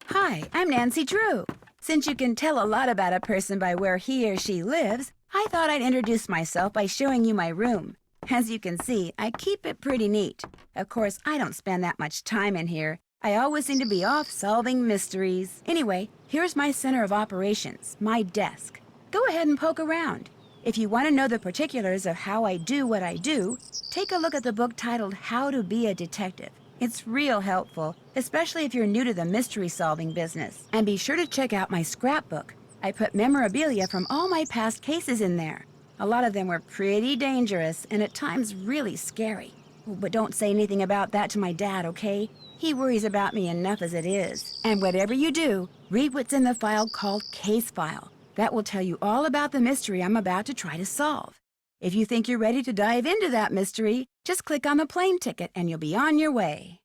Hi, I'm Nancy Drew. Since you can tell a lot about a person by where he or she lives, I thought I'd introduce myself by showing you my room. As you can see, I keep it pretty neat. Of course, I don't spend that much time in here. I always seem to be off solving mysteries. Anyway, here's my center of operations, my desk. Go ahead and poke around. If you want to know the particulars of how I do what I do, take a look at the book titled How to Be a Detective. It's real helpful, especially if you're new to the mystery-solving business. And be sure to check out my scrapbook. I put memorabilia from all my past cases in there. A lot of them were pretty dangerous and at times really scary. But don't say anything about that to my dad, okay? He worries about me enough as it is. And whatever you do, read what's in the file called Case File. That will tell you all about the mystery I'm about to try to solve. If you think you're ready to dive into that mystery, just click on the plane ticket and you'll be on your way.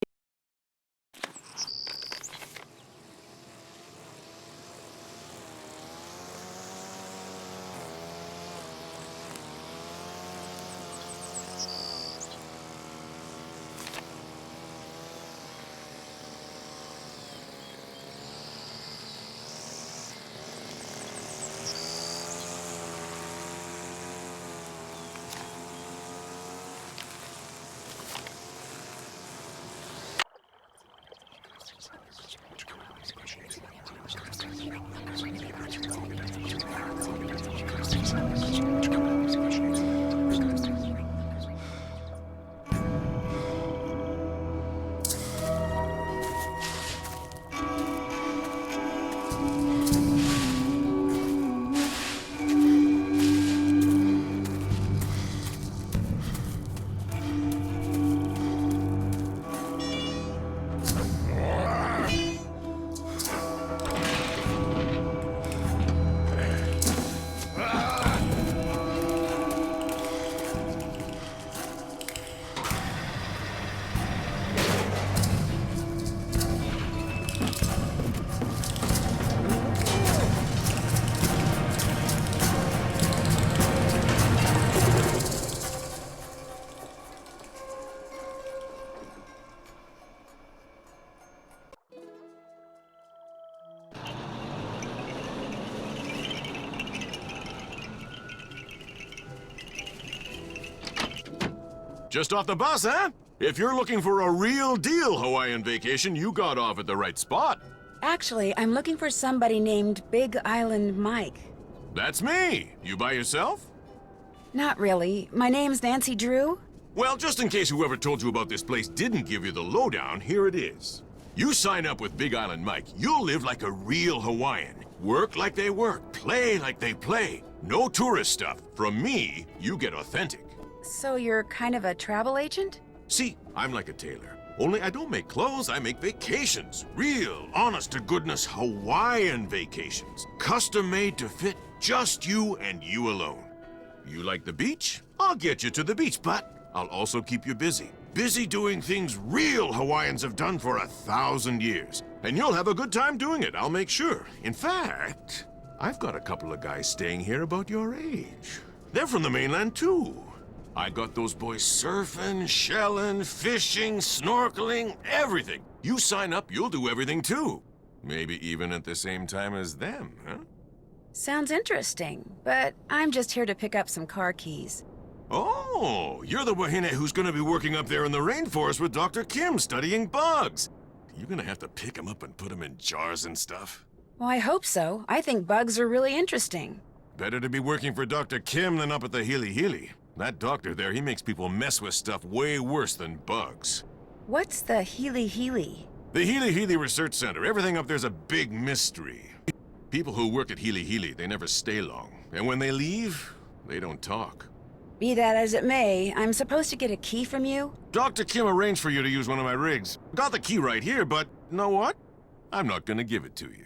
Just off the bus, huh? If you're looking for a real deal Hawaiian vacation, you got off at the right spot. Actually, I'm looking for somebody named Big Island Mike. That's me. You by yourself? Not really. My name's Nancy Drew. Well, just in case whoever told you about this place didn't give you the lowdown, here it is. You sign up with Big Island Mike, you'll live like a real Hawaiian. Work like they work, play like they play. No tourist stuff. From me, you get authentic. So you're kind of a travel agent? See, I'm like a tailor. Only I don't make clothes, I make vacations. Real, honest-to-goodness Hawaiian vacations. Custom-made to fit just you and you alone. You like the beach? I'll get you to the beach, but I'll also keep you busy. Busy doing things real Hawaiians have done for 1,000 years. And you'll have a good time doing it, I'll make sure. In fact, I've got a couple of guys staying here about your age. They're from the mainland, too. I got those boys surfing, shelling, fishing, snorkeling, everything. You sign up, you'll do everything too. Maybe even at the same time as them, huh? Sounds interesting, but I'm just here to pick up some car keys. Oh, you're the wahine who's gonna be working up there in the rainforest with Dr. Kim studying bugs. You're gonna have to pick them up and put them in jars and stuff. Well, I hope so. I think bugs are really interesting. Better to be working for Dr. Kim than up at the Hili Hili. That doctor there, he makes people mess with stuff way worse than bugs. What's the Hili Hili? The Hili Hili Research Center. Everything up there's a big mystery. People who work at Hili Hili, they never stay long. And when they leave, they don't talk. Be that as it may, I'm supposed to get a key from you? Dr. Kim arranged for you to use one of my rigs. Got the key right here, but you know what? I'm not gonna give it to you.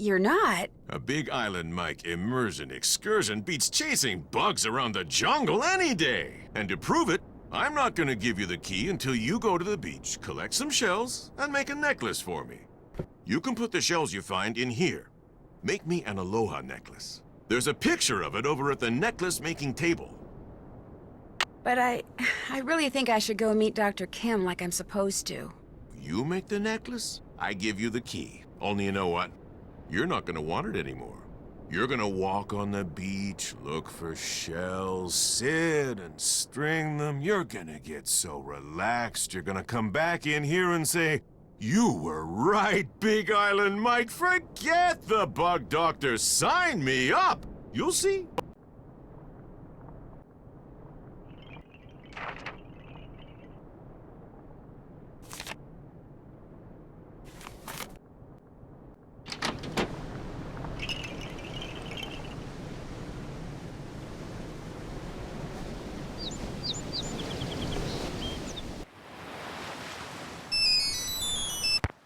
You're not? A Big Island Mike immersion excursion beats chasing bugs around the jungle any day. And to prove it, I'm not gonna give you the key until you go to the beach, collect some shells, and make a necklace for me. You can put the shells you find in here. Make me an aloha necklace. There's a picture of it over at the necklace-making table. But I really think I should go meet Dr. Kim like I'm supposed to. You make the necklace, I give you the key. Only you know what? You're not gonna want it anymore. You're gonna walk on the beach, look for shells, sit and string them. You're gonna get so relaxed, you're gonna come back in here and say, "You were right, Big Island Mike. Forget the bug doctor. Sign me up." You'll see.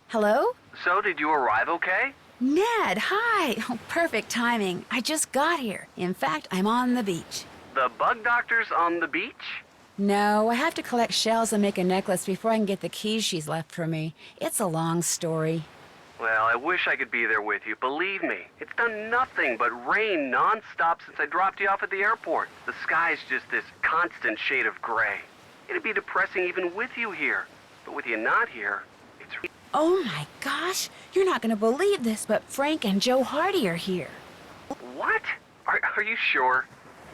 Hello? So, did you arrive okay? Ned, hi! Oh, perfect timing. I just got here. In fact, I'm on the beach. The bug doctor's on the beach? No, I have to collect shells and make a necklace before I can get the keys she's left for me. It's a long story. Well, I wish I could be there with you. Believe me, it's done nothing but rain non-stop since I dropped you off at the airport. The sky's just this constant shade of gray. It'd be depressing even with you here. But with you not here, it's... Oh my gosh, you're not gonna believe this, but Frank and Joe Hardy are here. What? Are you sure?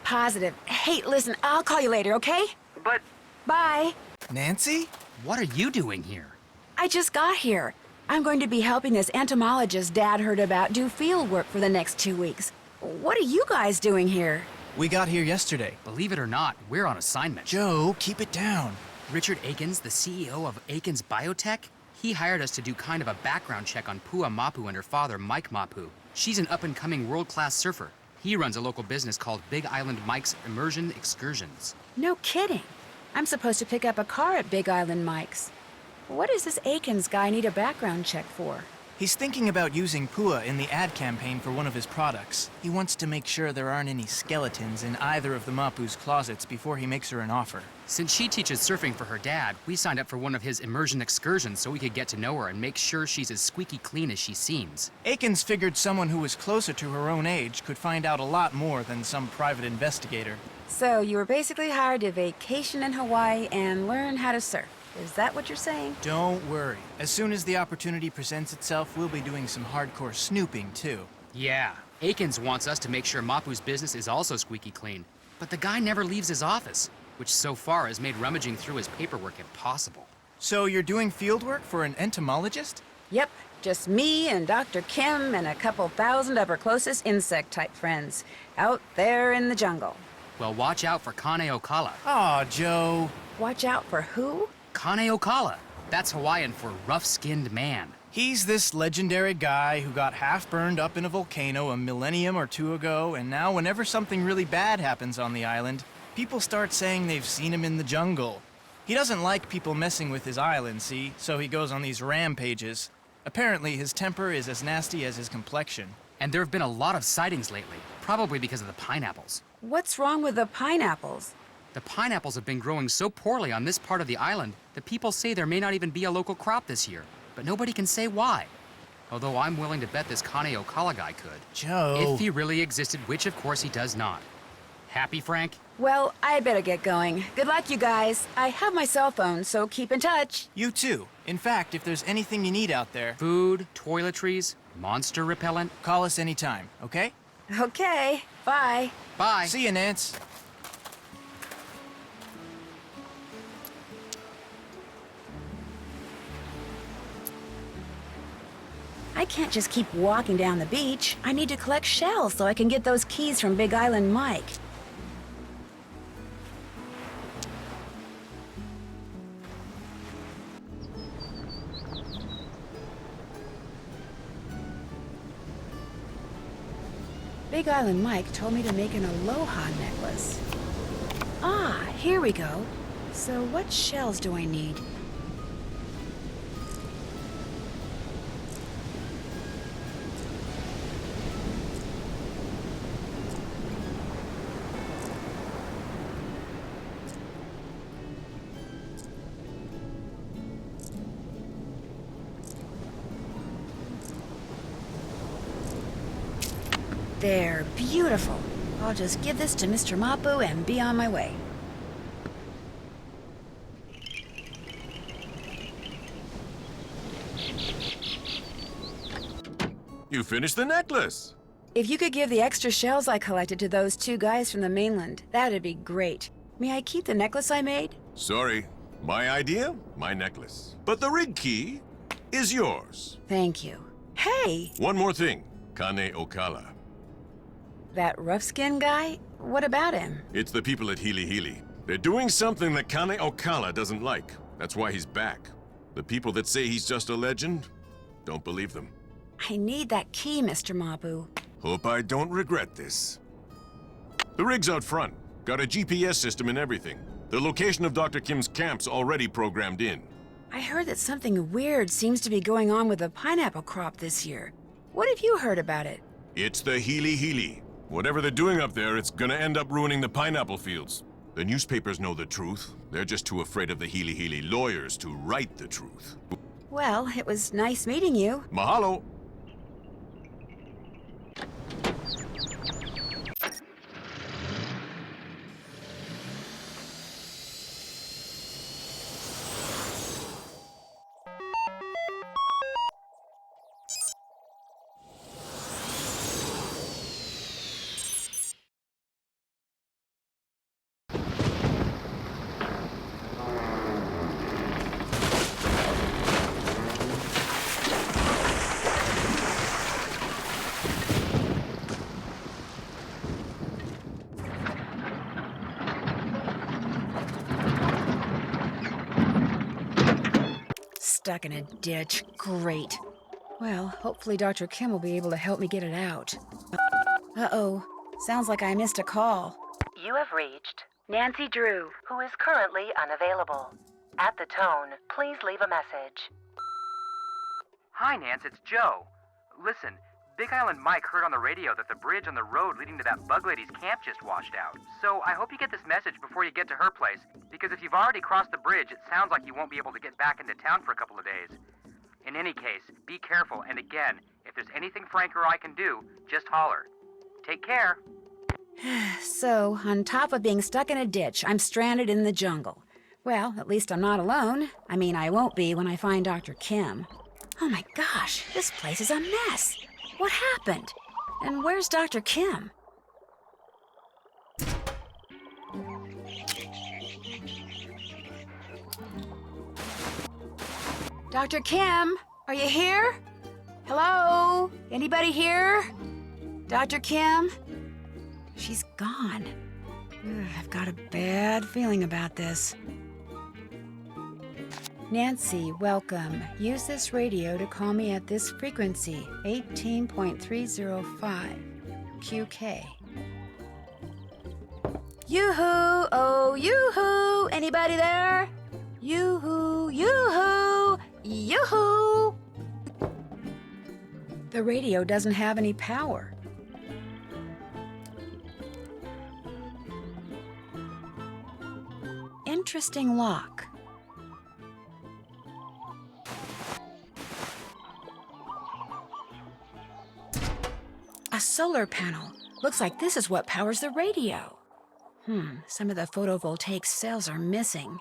Positive. Hey, listen, I'll call you later, okay? But... Bye. Nancy? What are you doing here? I just got here. I'm going to be helping this entomologist Dad heard about do field work for the next 2 weeks. What are you guys doing here? We got here yesterday. Believe it or not, we're on assignment. Joe, keep it down. Richard Akins, the CEO of Akins Biotech, he hired us to do kind of a background check on Pua Mapu and her father, Mike Mapu. She's an up-and-coming world-class surfer. He runs a local business called Big Island Mike's Immersion Excursions. No kidding. I'm supposed to pick up a car at Big Island Mike's. What does this Akins guy need a background check for? He's thinking about using Pua in the ad campaign for one of his products. He wants to make sure there aren't any skeletons in either of the Mapu's closets before he makes her an offer. Since she teaches surfing for her dad, we signed up for one of his immersion excursions so we could get to know her and make sure she's as squeaky clean as she seems. Akins figured someone who was closer to her own age could find out a lot more than some private investigator. So you were basically hired to vacation in Hawaii and learn how to surf. Is that what you're saying? Don't worry. As soon as the opportunity presents itself, we'll be doing some hardcore snooping, too. Yeah, Akins wants us to make sure Mapu's business is also squeaky clean. But the guy never leaves his office, which so far has made rummaging through his paperwork impossible. So you're doing field work for an entomologist? Yep, just me and Dr. Kim and a couple thousand of her closest insect-type friends out there in the jungle. Well, watch out for Kane Okala. Aw, Joe. Watch out for who? Kane Okala. That's Hawaiian for rough-skinned man. He's this legendary guy who got half burned up in a volcano a millennium or two ago, and now whenever something really bad happens on the island, people start saying they've seen him in the jungle. He doesn't like people messing with his island, see? So he goes on these rampages. Apparently, his temper is as nasty as his complexion. And there have been a lot of sightings lately, probably because of the pineapples. What's wrong with the pineapples? The pineapples have been growing so poorly on this part of the island that people say there may not even be a local crop this year, but nobody can say why. Although I'm willing to bet this Kane Okala guy could. Joe. If he really existed, which of course he does not. Happy, Frank? Well, I better get going. Good luck, you guys. I have my cell phone, so keep in touch. You too. In fact, if there's anything you need out there, Food, toiletries, monster repellent. call us anytime, okay? Okay, bye. Bye. See you, Nance. I can't just keep walking down the beach. I need to collect shells so I can get those keys from Big Island Mike. Big Island Mike told me to make an aloha necklace. Ah, here we go. So what shells do I need? They're beautiful. I'll just give this to Mr. Mapu and be on my way. You finished the necklace. If you could give the extra shells I collected to those two guys from the mainland, that'd be great. May I keep the necklace I made? Sorry. My idea, my necklace. But the rig key is yours. Thank you. Hey, One more thing. Kane Okala. that rough-skinned guy? What about him? It's the people at Healy Healy. They're doing something that Kane Okala doesn't like. That's why he's back. The people that say he's just a legend, don't believe them. I need that key, Mr. Mapu. Hope I don't regret this. The rig's out front. Got a GPS system and everything. The location of Dr. Kim's camp's already programmed in. I heard that something weird seems to be going on with the pineapple crop this year. What have you heard about it? It's the Healy Healy. Whatever they're doing up there, it's gonna end up ruining the pineapple fields. The newspapers know the truth. They're just too afraid of the Healy Healy lawyers to write the truth. Well, it was nice meeting you. Mahalo! Stuck in a ditch. Great. Well, hopefully Dr. Kim will be able to help me get it out. Uh-oh. Sounds like I missed a call. You have reached Nancy Drew. who is currently unavailable. At the tone, please leave a message. Hi, Nance, it's Joe. Listen, Big Island Mike heard on the radio that the bridge on the road leading to that bug lady's camp just washed out. So I hope you get this message before you get to her place, because if you've already crossed the bridge, it sounds like you won't be able to get back into town for a couple of days. In any case, be careful, and again, if there's anything Frank or I can do, just holler. Take care. So, on top of being stuck in a ditch, I'm stranded in the jungle. Well, at least I'm not alone. I mean, I won't be when I find Dr. Kim. Oh my gosh, this place is a mess. What happened? And where's Dr. Kim? Dr. Kim, are you here? Hello? Anybody here? Dr. Kim? She's gone. Ugh, I've got a bad feeling about this. Nancy, welcome. Use this radio to call me at this frequency, 18.305 QK. Yoo-hoo! Oh, yoo-hoo! Anybody there? Yoo-hoo! Yoo-hoo! Yoo-hoo! The radio doesn't have any power. Interesting lock. A solar panel. Looks like this is what powers the radio. Some of the photovoltaic cells are missing.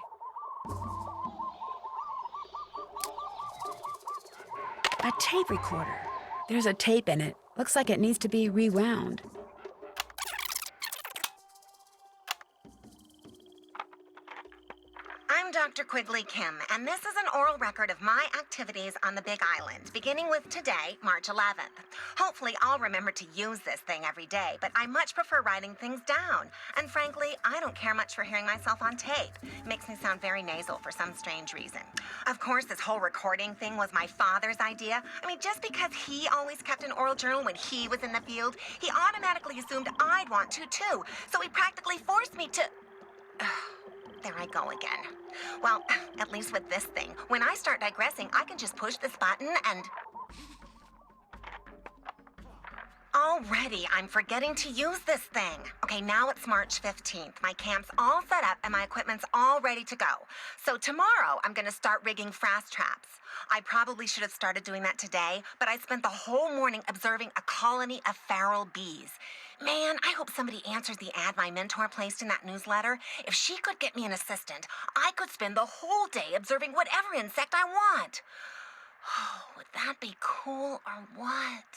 A tape recorder. There's a tape in it. Looks like it needs to be rewound. I'm Dr. Quigley Kim, and this is an oral record of my activities on the Big Island, beginning with today, March 11th. Hopefully, I'll remember to use this thing every day, but I much prefer writing things down. And frankly, I don't care much for hearing myself on tape. It makes me sound very nasal for some strange reason. Of course, this whole recording thing was my father's idea. I mean, just because he always kept an oral journal when he was in the field, he automatically assumed I'd want to, too. So he practically forced me to... There I go again. Well, at least with this thing, when I start digressing, I can just push this button and... Already, I'm forgetting to use this thing. Okay, now it's March 15th. My camp's all set up and my equipment's all ready to go. So tomorrow, I'm gonna start rigging fast traps. I probably should have started doing that today, but I spent the whole morning observing a colony of feral bees. Man, I hope somebody answers the ad my mentor placed in that newsletter. If she could get me an assistant, I could spend the whole day observing whatever insect I want. Oh, would that be cool or what?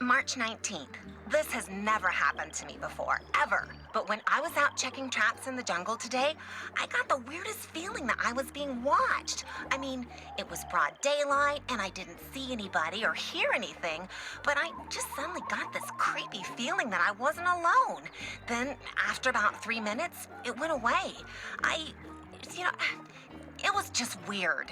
March 19th. This has never happened to me before, ever. But when I was out checking traps in the jungle today, I got the weirdest feeling that I was being watched. I mean, it was broad daylight and I didn't see anybody or hear anything, but I just suddenly got this creepy feeling that I wasn't alone. Then, after about 3 minutes, it went away. It was just weird.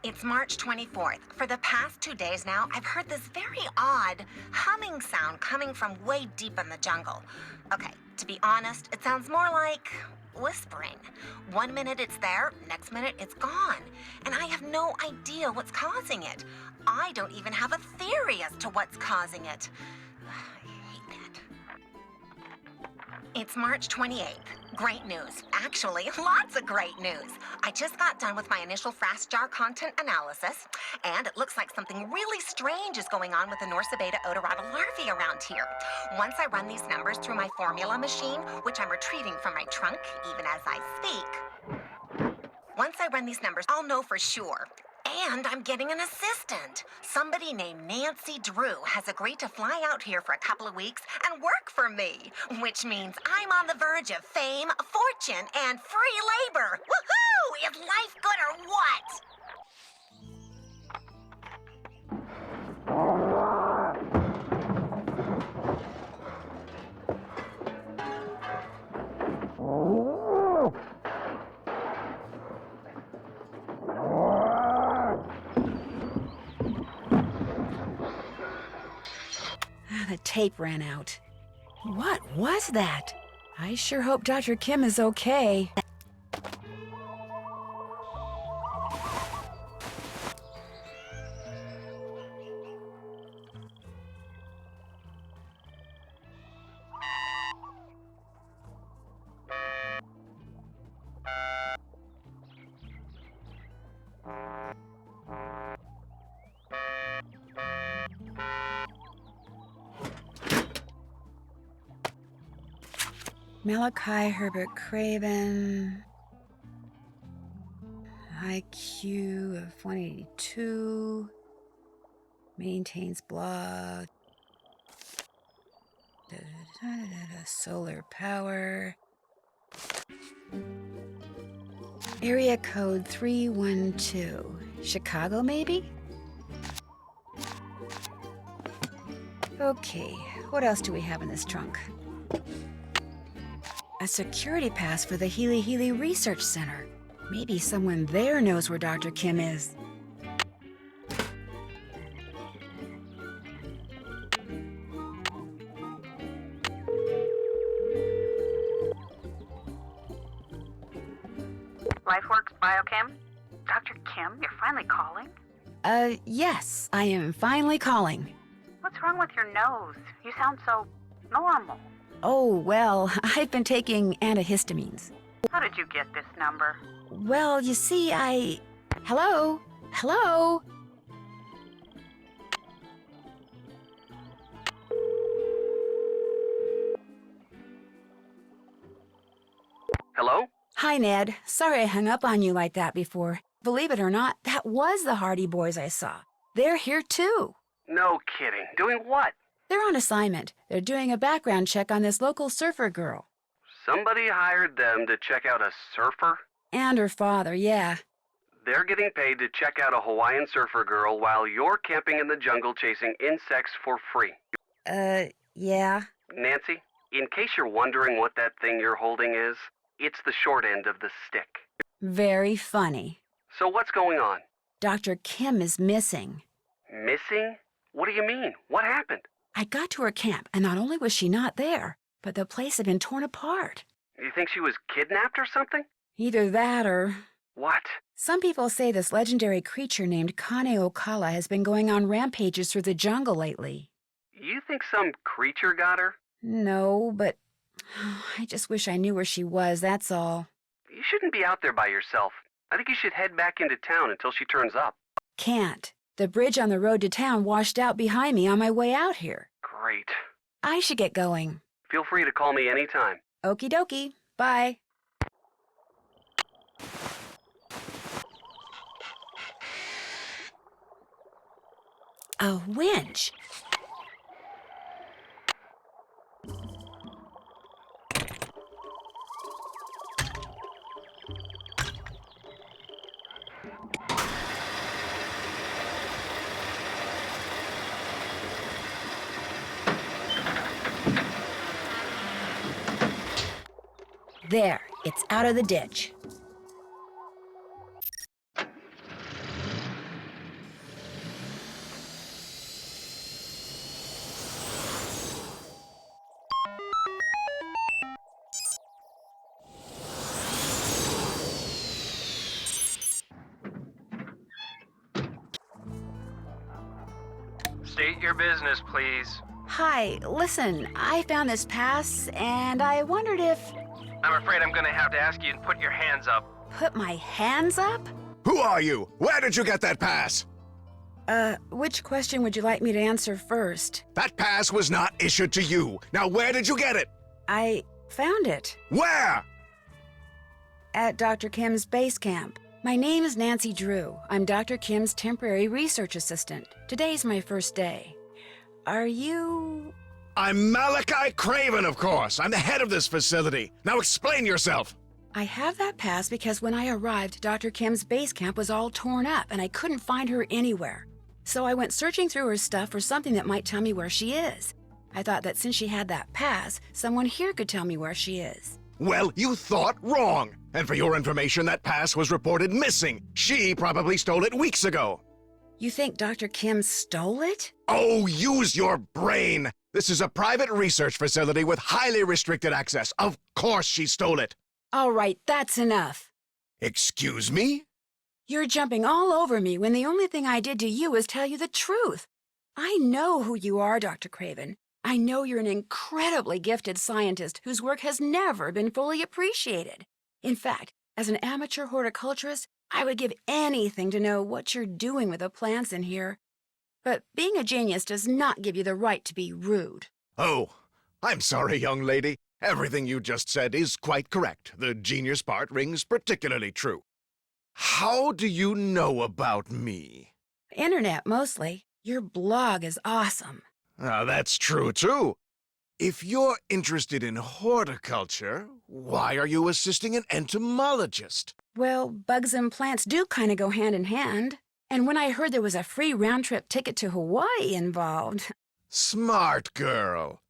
It's March 24th. For the past 2 days now, I've heard this very odd humming sound coming from way deep in the jungle. Okay, to be honest, it sounds more like whispering. 1 minute it's there, next minute it's gone. And I have no idea what's causing it. I don't even have a theory as to what's causing it. I hate that. It's March 28th. Great news. Actually, lots of great news. I just got done with my initial fast jar content analysis, and it looks like something really strange is going on with the Norsa beta odorata larvae around here. Once I run these numbers through my formula machine, which I'm retrieving from my trunk even as I speak, once I run these numbers, I'll know for sure. And I'm getting an assistant. Somebody named Nancy Drew has agreed to fly out here for a couple of weeks and work for me, which means I'm on the verge of fame, fortune, and free labor. Woohoo! Is life good or what? The tape ran out. What was that? I sure hope Dr. Kim is okay. Malachi Herbert Craven, IQ of 182, maintains blog, solar power, area code 312, Chicago maybe? Okay, what else do we have in this trunk? A security pass for the Healy Healy Research Center. Maybe someone there knows where Dr. Kim is. LifeWorks Biochem? Dr. Kim, you're finally calling? Yes, I am finally calling. What's wrong with your nose? You sound so normal. Oh, well, I've been taking antihistamines. How did you get this number? Well, you see, Hello? Hello? Hello? Hi, Ned. Sorry I hung up on you like that before. Believe it or not, that was the Hardy Boys I saw. They're here, too. No kidding. Doing what? They're on assignment. They're doing a background check on this local surfer girl. Somebody hired them to check out a surfer? And her father, yeah. They're getting paid to check out a Hawaiian surfer girl while you're camping in the jungle chasing insects for free. Yeah. Nancy, in case you're wondering what that thing you're holding is, it's the short end of the stick. Very funny. So what's going on? Dr. Kim is missing. Missing? What do you mean? What happened? I got to her camp, and not only was she not there, but the place had been torn apart. You think she was kidnapped or something? Either that or... What? Some people say this legendary creature named Kane Okala has been going on rampages through the jungle lately. You think some creature got her? No, but I just wish I knew where she was, that's all. You shouldn't be out there by yourself. I think you should head back into town until she turns up. Can't. The bridge on the road to town washed out behind me on my way out here. Great. I should get going. Feel free to call me anytime. Okie dokie. Bye. A winch? There, it's out of the ditch. State your business, please. Hi, listen, I found this pass, and I wondered if... I'm afraid I'm gonna have to ask you to put your hands up. Put my hands up? Who are you? Where did you get that pass? Which question would you like me to answer first? That pass was not issued to you. Now, where did you get it? I found it. Where? At Dr. Kim's base camp. My name is Nancy Drew. I'm Dr. Kim's temporary research assistant. Today's my first day. Are you... I'm Malachi Craven, of course. I'm the head of this facility. Now explain yourself. I have that pass because when I arrived, Dr. Kim's base camp was all torn up and I couldn't find her anywhere. So I went searching through her stuff for something that might tell me where she is. I thought that since she had that pass, someone here could tell me where she is. Well, you thought wrong. And for your information, that pass was reported missing. She probably stole it weeks ago. You think Dr. Kim stole it? Oh, use your brain. This is a private research facility with highly restricted access. Of course she stole it. All right, that's enough. Excuse me? You're jumping all over me when the only thing I did to you is tell you the truth. I know who you are, Dr. Craven. I know you're an incredibly gifted scientist whose work has never been fully appreciated. In fact, as an amateur horticulturist, I would give anything to know what you're doing with the plants in here. But being a genius does not give you the right to be rude. Oh, I'm sorry, young lady. Everything you just said is quite correct. The genius part rings particularly true. How do you know about me? Internet, mostly. Your blog is awesome. That's true, too. If you're interested in horticulture, why are you assisting an entomologist? Well, bugs and plants do kind of go hand in hand. And when I heard there was a free round-trip ticket to Hawaii involved... Smart girl.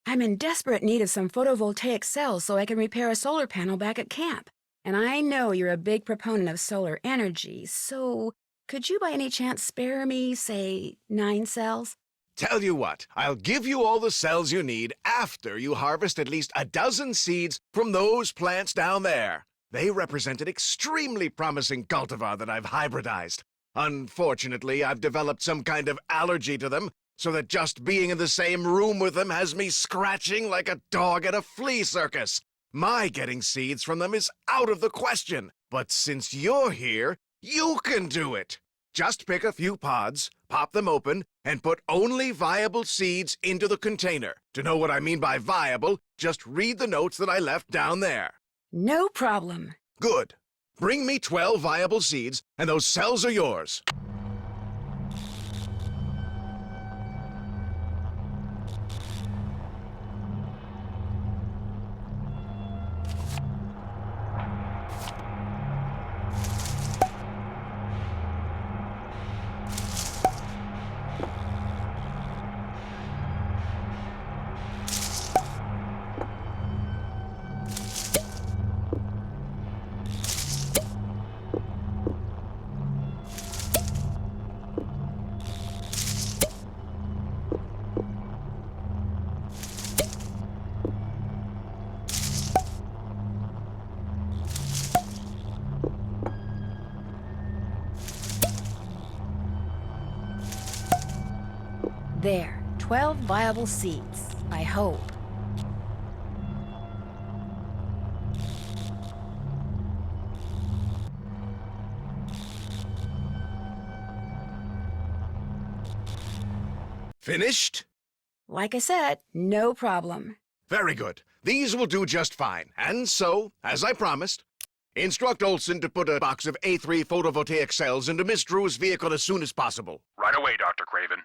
I'm in desperate need of some photovoltaic cells so I can repair a solar panel back at camp. And I know you're a big proponent of solar energy, so could you by any chance spare me, say, 9 cells? Tell you what, I'll give you all the cells you need after you harvest at least a dozen seeds from those plants down there. They represent an extremely promising cultivar that I've hybridized. Unfortunately, I've developed some kind of allergy to them, so that just being in the same room with them has me scratching like a dog at a flea circus. My getting seeds from them is out of the question. But since you're here, you can do it. Just pick a few pods, pop them open, and put only viable seeds into the container. To know what I mean by viable, just read the notes that I left down there. No problem. Good. Bring me 12 viable seeds, and those cells are yours. There, 12 viable seeds, I hope. Finished? Like I said, no problem. Very good. These will do just fine. And so, as I promised, Instruct Olson to put a box of A3 photovoltaic cells into Miss Drew's vehicle as soon as possible. Right away, Dr. Craven.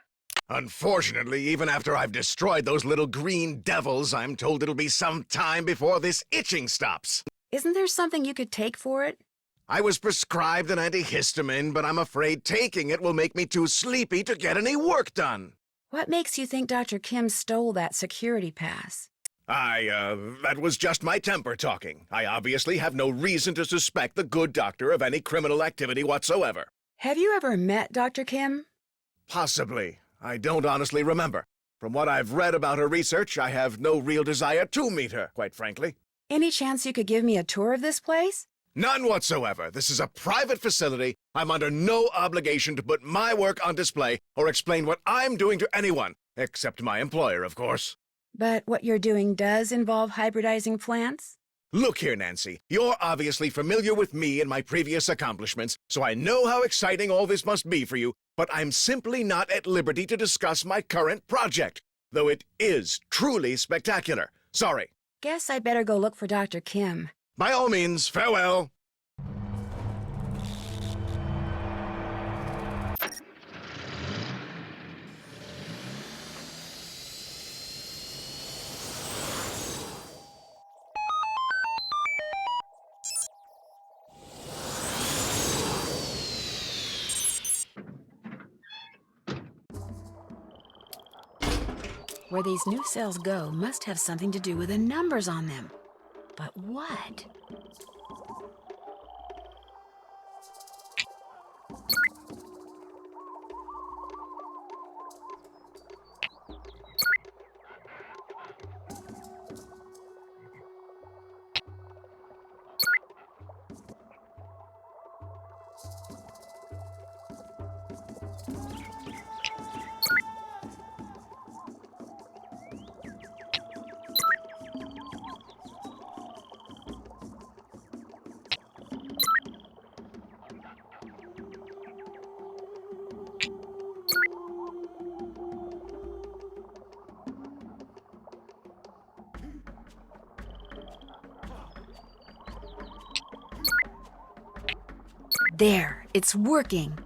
Unfortunately, even after I've destroyed those little green devils, I'm told it'll be some time before this itching stops. Isn't there something you could take for it? I was prescribed an antihistamine, but I'm afraid taking it will make me too sleepy to get any work done. What makes you think Dr. Kim stole that security pass? That was just my temper talking. I obviously have no reason to suspect the good doctor of any criminal activity whatsoever. Have you ever met Dr. Kim? Possibly. I don't honestly remember. From what I've read about her research, I have no real desire to meet her, quite frankly. Any chance you could give me a tour of this place? None whatsoever. This is a private facility. I'm under no obligation to put my work on display or explain what I'm doing to anyone, except my employer, of course. But what you're doing does involve hybridizing plants? Look here, Nancy. You're obviously familiar with me and my previous accomplishments, so I know how exciting all this must be for you, but I'm simply not at liberty to discuss my current project, though it is truly spectacular. Sorry. Guess I'd better go look for Dr. Kim. By all means, farewell. Where these new cells go must have something to do with the numbers on them. But what? There, it's working.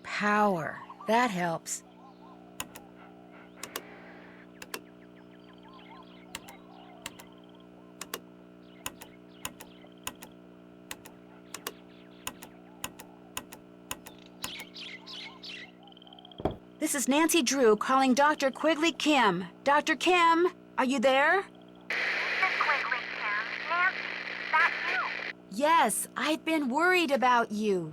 Power. That helps. This is Nancy Drew calling Dr. Quigley Kim. Dr. Kim, are you there? Mrs. Quigley, Kim. Nancy, that you? Yes, I've been worried about you.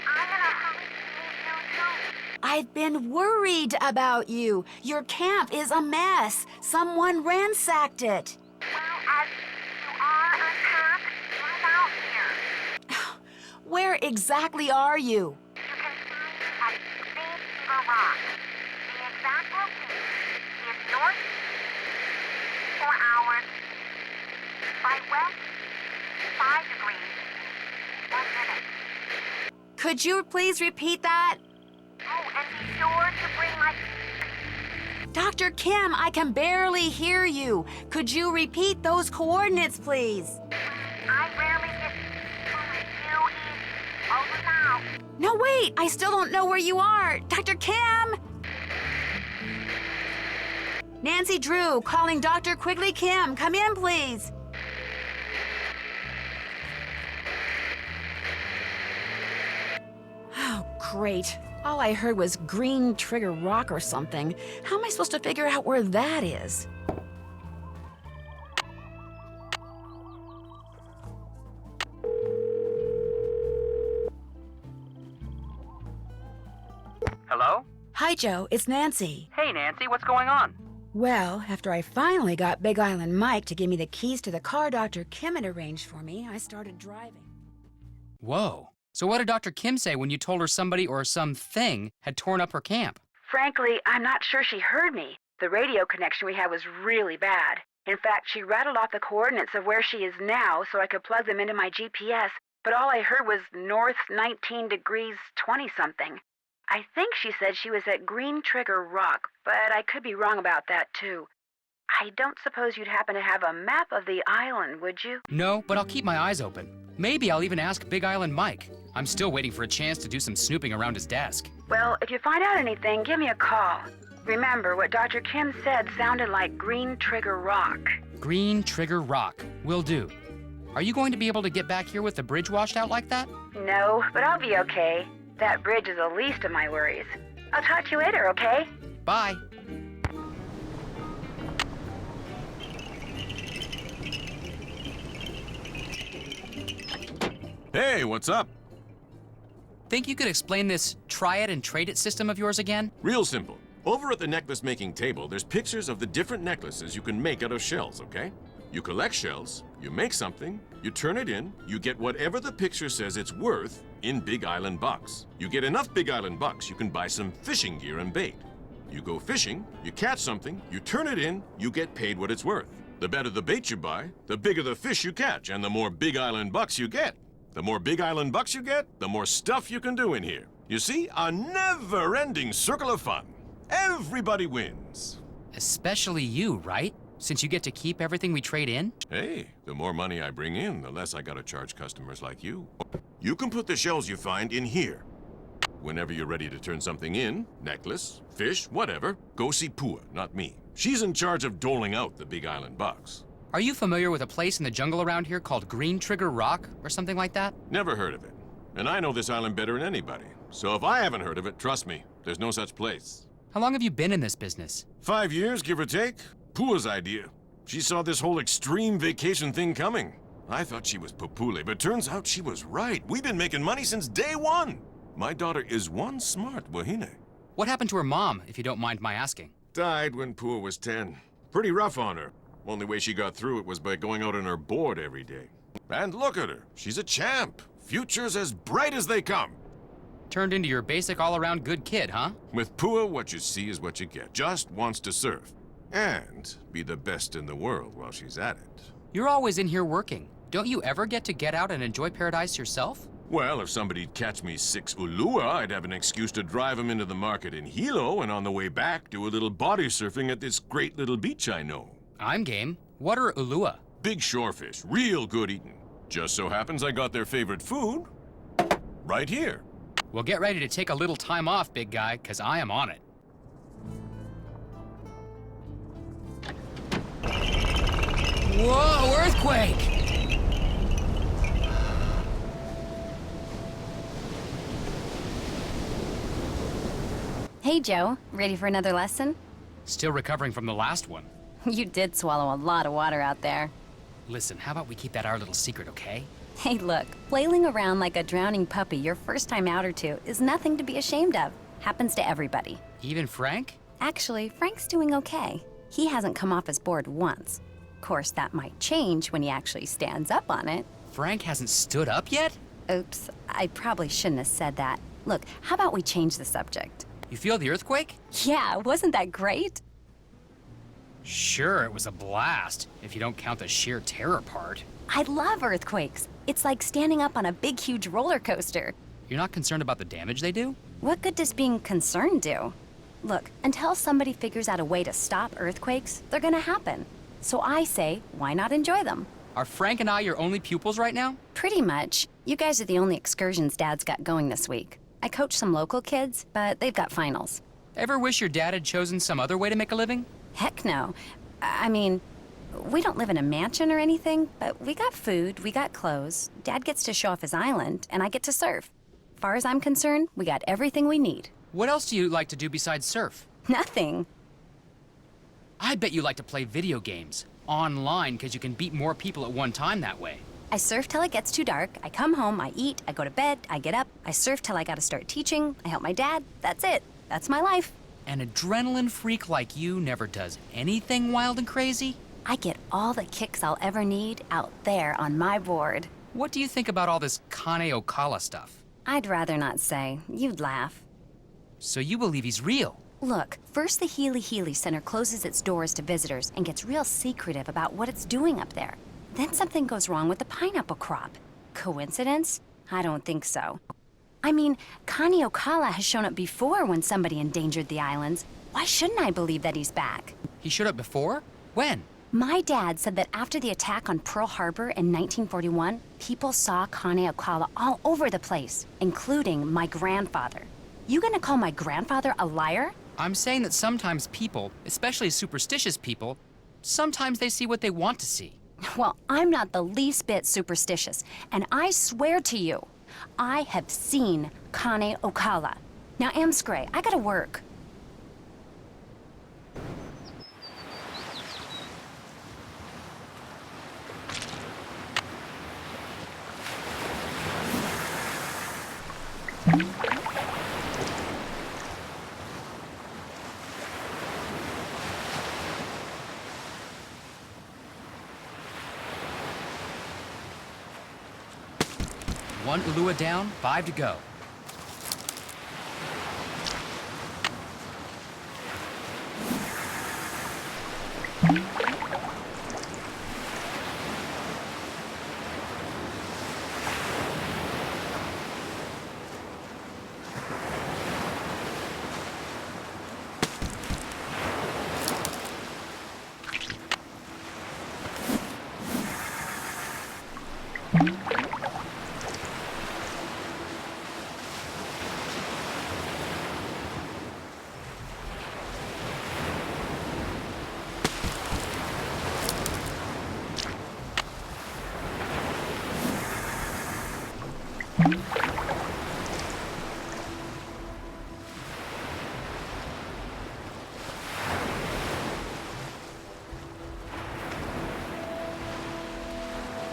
I'm in a hurry to meet you, too. I've been worried about you. Your camp is a mess. Someone ransacked it. Well, as you are unpacked, I'm out here. Where exactly are you? You can find me at Big Beaver Rock. The exact location is northeast 4 hours by west 5 degrees 1 minute. Could you please repeat that? Oh, and be sure to bring my... Dr. Kim, I can barely hear you. Could you repeat those coordinates, please? I rarely get you easy. Over now. No, wait, I still don't know where you are. Dr. Kim! Nancy Drew calling Dr. Quigley Kim. Come in, please. Oh, great. All I heard was Green Trigger Rock or something. How am I supposed to figure out where that is? Hello? Hi, Joe. It's Nancy. Hey, Nancy, what's going on? Well, after I finally got Big Island Mike to give me the keys to the car Dr. Kim had arranged for me, I started driving. Whoa. So what did Dr. Kim say when you told her somebody or something had torn up her camp? Frankly, I'm not sure she heard me. The radio connection we had was really bad. In fact, she rattled off the coordinates of where she is now so I could plug them into my GPS, but all I heard was north 19 degrees 20-something. I think she said she was at Green Trigger Rock, but I could be wrong about that, too. I don't suppose you'd happen to have a map of the island, would you? No, but I'll keep my eyes open. Maybe I'll even ask Big Island Mike. I'm still waiting for a chance to do some snooping around his desk. Well, if you find out anything, give me a call. Remember, what Dr. Kim said sounded like Green Trigger Rock. Green Trigger Rock. Will do. Are you going to be able to get back here with the bridge washed out like that? No, but I'll be okay. That bridge is the least of my worries. I'll talk to you later, okay? Bye. Hey, what's up? Think you could explain this try it and trade it system of yours again? Real simple. Over at the necklace making table, there's pictures of the different necklaces you can make out of shells, okay? You collect shells, you make something, you turn it in, you get whatever the picture says it's worth in Big Island bucks. You get enough Big Island bucks, you can buy some fishing gear and bait. You go fishing, you catch something, you turn it in, you get paid what it's worth. The better the bait you buy, the bigger the fish you catch, and the more Big Island bucks you get. The more Big Island bucks you get, the more stuff you can do in here. You see, a never-ending circle of fun. Everybody wins. Especially you, right? Since you get to keep everything we trade in? Hey, the more money I bring in, the less I gotta charge customers like you. You can put the shells you find in here. Whenever you're ready to turn something in, necklace, fish, whatever, go see Pua, not me. She's in charge of doling out the Big Island bucks. Are you familiar with a place in the jungle around here called Green Trigger Rock or something like that? Never heard of it. And I know this island better than anybody. So if I haven't heard of it, trust me, there's no such place. How long have you been in this business? 5 years, give or take. Pua's idea. She saw this whole extreme vacation thing coming. I thought she was popule, but turns out she was right. We've been making money since day one. My daughter is one smart wahine. What happened to her mom, if you don't mind my asking? Died when Pua was 10. Pretty rough on her. Only way she got through it was by going out on her board every day. And look at her. She's a champ. Future's as bright as they come. Turned into your basic all-around good kid, huh? With Pua, what you see is what you get. Just wants to surf. And be the best in the world while she's at it. You're always in here working. Don't you ever get to get out and enjoy paradise yourself? Well, if somebody'd catch me 6 ulua, I'd have an excuse to drive them into the market in Hilo, and on the way back, do a little body surfing at this great little beach I know. I'm game. What are ulua? Big shorefish, real good eating. Just so happens I got their favorite food right here. Well, get ready to take a little time off, big guy, because I am on it. Whoa, earthquake! Hey, Joe. Ready for another lesson? Still recovering from the last one. You did swallow a lot of water out there. Listen, how about we keep that our little secret, okay? Hey, look. Flailing around like a drowning puppy your first time out or two is nothing to be ashamed of. Happens to everybody. Even Frank? Actually, Frank's doing okay. He hasn't come off his board once. Of course, that might change when he actually stands up on it. Frank hasn't stood up yet? Oops, I probably shouldn't have said that. Look, how about we change the subject? You feel the earthquake? Yeah, wasn't that great? Sure, it was a blast, if you don't count the sheer terror part. I love earthquakes. It's like standing up on a big, huge roller coaster. You're not concerned about the damage they do? What good does being concerned do? Look, until somebody figures out a way to stop earthquakes, they're gonna happen. So I say, why not enjoy them? Are Frank and I your only pupils right now? Pretty much. You guys are the only excursions Dad's got going this week. I coach some local kids, but they've got finals. Ever wish your dad had chosen some other way to make a living? Heck no. I mean, we don't live in a mansion or anything, but we got food, we got clothes. Dad gets to show off his island, and I get to surf. Far as I'm concerned, we got everything we need. What else do you like to do besides surf? Nothing. I bet you like to play video games. Online, because you can beat more people at one time that way. I surf till it gets too dark, I come home, I eat, I go to bed, I get up, I surf till I gotta start teaching, I help my dad, that's it. That's my life. An adrenaline freak like you never does anything wild and crazy? I get all the kicks I'll ever need out there on my board. What do you think about all this Kane Okala stuff? I'd rather not say. You'd laugh. So you believe he's real? Look, first the Healy Healy Center closes its doors to visitors and gets real secretive about what it's doing up there. Then something goes wrong with the pineapple crop. Coincidence? I don't think so. I mean, Kani Okala has shown up before when somebody endangered the islands. Why shouldn't I believe that he's back? He showed up before? When? My dad said that after the attack on Pearl Harbor in 1941, people saw Kani Okala all over the place, including my grandfather. You gonna call my grandfather a liar? I'm saying that sometimes people, especially superstitious people, sometimes they see what they want to see. Well, I'm not the least bit superstitious, and I swear to you, I have seen Kane Okala. Now, Amscray, I gotta work. One Ulua down, 5 to go.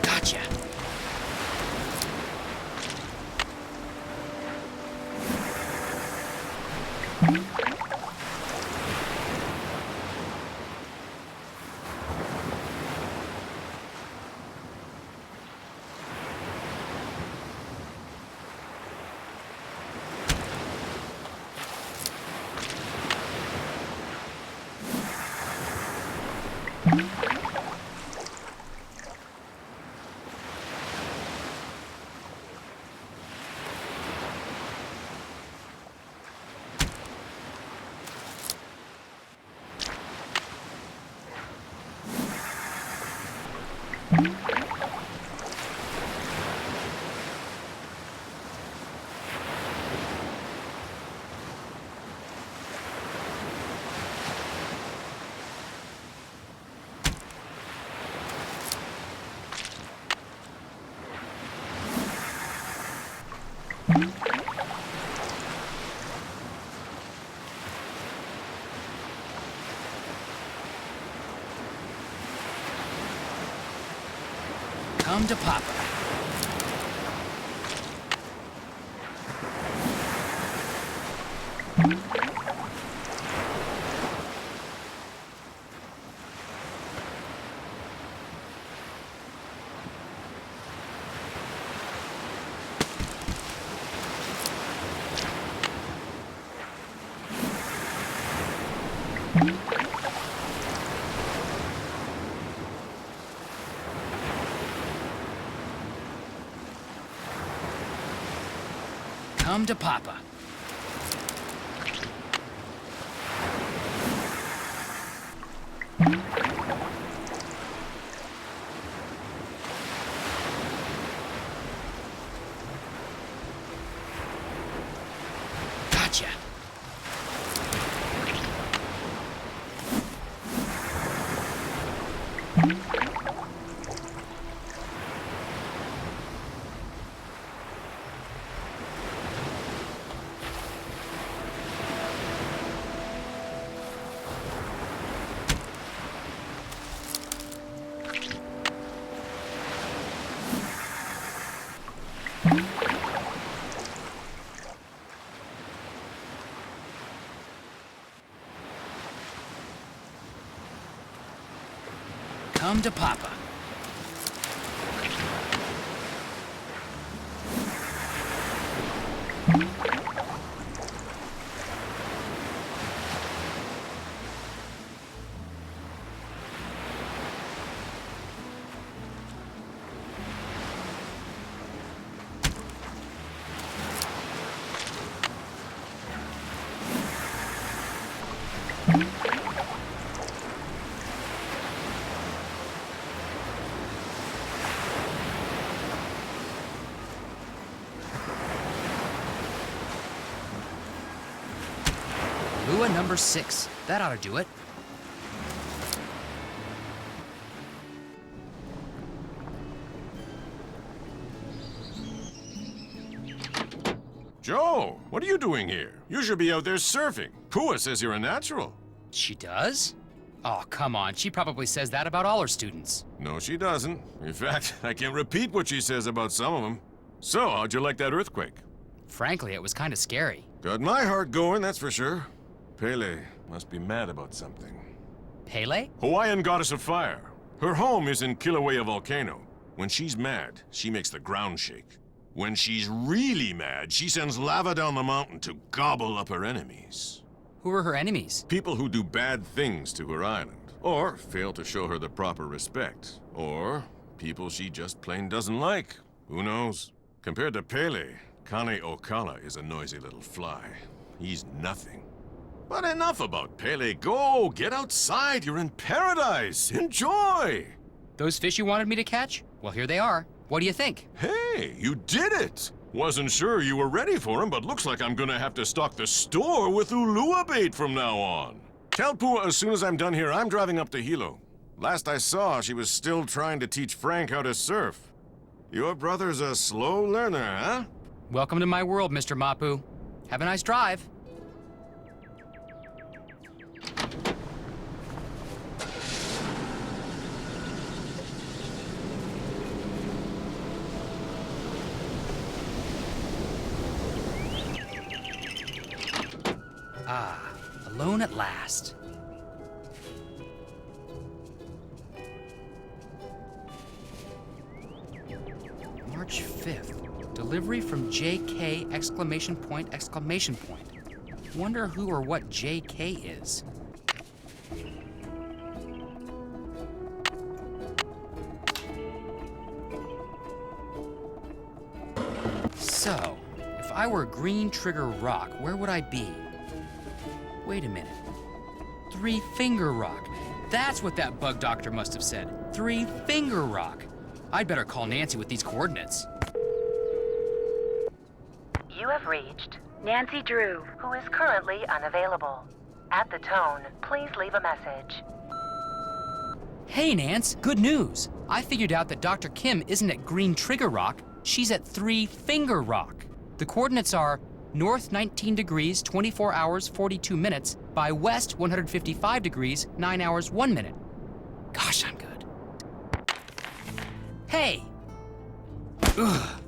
Gotcha. Come to Papa. Come to Papa. Gotcha. Come to Papa. Lua number 6. That ought to do it. Joe, what are you doing here? You should be out there surfing. Pua says you're a natural. She does? Oh, come on. She probably says that about all her students. No, she doesn't. In fact, I can't repeat what she says about some of them. So, how'd you like that earthquake? Frankly, it was kind of scary. Got my heart going, that's for sure. Pele must be mad about something. Pele? Hawaiian goddess of fire. Her home is in Kilauea Volcano. When she's mad, she makes the ground shake. When she's really mad, she sends lava down the mountain to gobble up her enemies. Who are her enemies? People who do bad things to her island, or fail to show her the proper respect, or people she just plain doesn't like. Who knows? Compared to Pele, Kane Okala is a noisy little fly. He's nothing. But enough about Pele. Go, get outside. You're in paradise. Enjoy. Those fish you wanted me to catch? Well, here they are. What do you think? Hey, you did it. Wasn't sure you were ready for him, but looks like I'm gonna have to stock the store with Ulua bait from now on. Tell Pua as soon as I'm done here, I'm driving up to Hilo. Last I saw, she was still trying to teach Frank how to surf. Your brother's a slow learner, huh? Welcome to my world, Mr. Mapu. Have a nice drive. Ah, alone at last. March 5th. Delivery from JK exclamation point exclamation point. Wonder who or what JK is. So, if I were Green Trigger Rock, where would I be? Wait a minute. Three Finger Rock. That's what that bug doctor must have said. Three Finger Rock. I'd better call Nancy with these coordinates. You have reached Nancy Drew, who is currently unavailable. At the tone, please leave a message. Hey, Nance, good news. I figured out that Dr. Kim isn't at Green Trigger Rock. She's at Three Finger Rock. The coordinates are north 19 degrees, 24 hours, 42 minutes, by west 155 degrees, 9 hours, 1 minute. Gosh, I'm good. Hey! Ugh.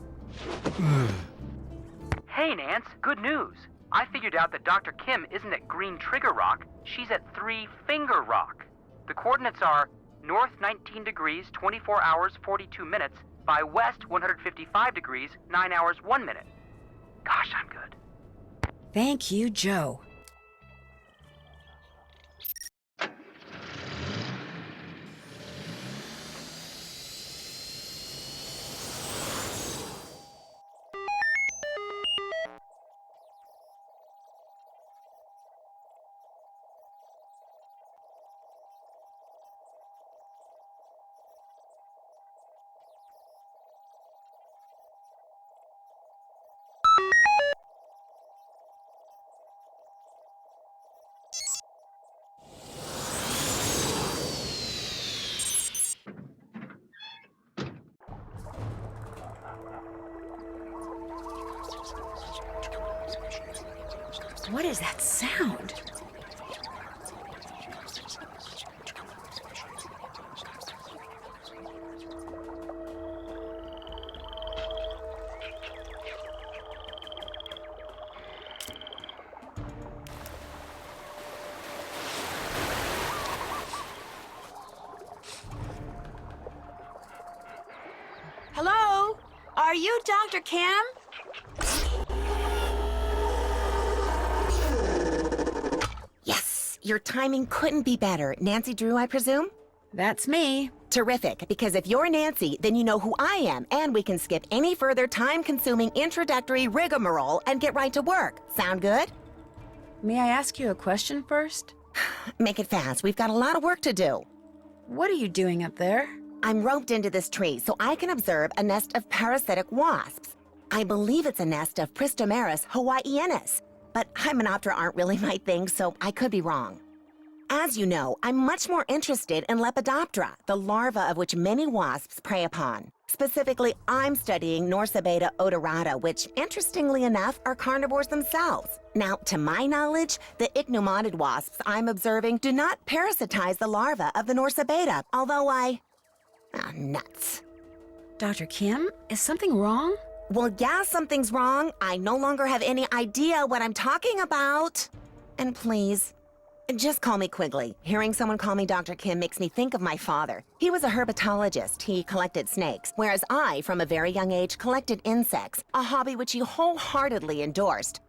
Hey, Nance, good news. I figured out that Dr. Kim isn't at Green Trigger Rock. She's at Three Finger Rock. The coordinates are north 19 degrees, 24 hours, 42 minutes, by west 155 degrees, 9 hours, 1 minute. Gosh, I'm good. Thank you, Joe. What is that sound? Hello? Are you Dr. Kim? Your timing couldn't be better. Nancy Drew, I presume? That's me. Terrific, because if you're Nancy, then you know who I am, and we can skip any further time-consuming introductory rigmarole and get right to work. Sound good? May I ask you a question first? Make it fast. We've got a lot of work to do. What are you doing up there? I'm roped into this tree so I can observe a nest of parasitic wasps. I believe it's a nest of Pristomeris hawaiianus. but Hymenoptera aren't really my thing, so I could be wrong. As you know, I'm much more interested in Lepidoptera, the larva of which many wasps prey upon. Specifically, I'm studying Norsabeta odorata, which, interestingly enough, are carnivores themselves. Now, to my knowledge, the ichneumoniid wasps I'm observing do not parasitize the larva of the Norsabeta, although nuts. Dr. Kim, is something wrong? Well, yeah, something's wrong. I no longer have any idea what I'm talking about. And please, just call me Quigley. Hearing someone call me Dr. Kim makes me think of my father. He was a herpetologist. He collected snakes, whereas I, from a very young age, collected insects, a hobby which he wholeheartedly endorsed.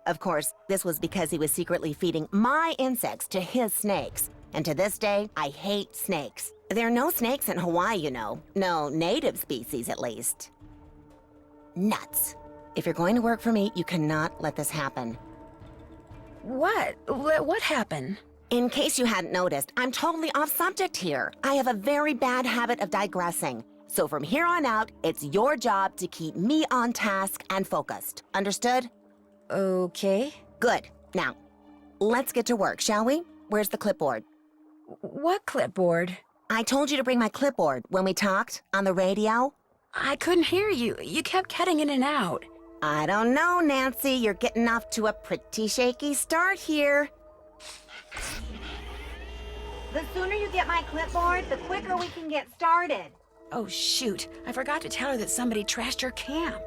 Of course, this was because he was secretly feeding my insects to his snakes. And to this day, I hate snakes. There are no snakes in Hawaii, you know. No native species, at least. Nuts. If you're going to work for me, you cannot let this happen. What? What happened? In case you hadn't noticed, I'm totally off subject here. I have a very bad habit of digressing. So from here on out, it's your job to keep me on task and focused. Understood? Okay. Good. Now, let's get to work, shall we? Where's the clipboard? What clipboard? I told you to bring my clipboard when we talked on the radio. I couldn't hear you. You kept cutting in and out. I don't know, Nancy. You're getting off to a pretty shaky start here. The sooner you get my clipboard, the quicker we can get started. Oh, shoot. I forgot to tell her that somebody trashed her camp.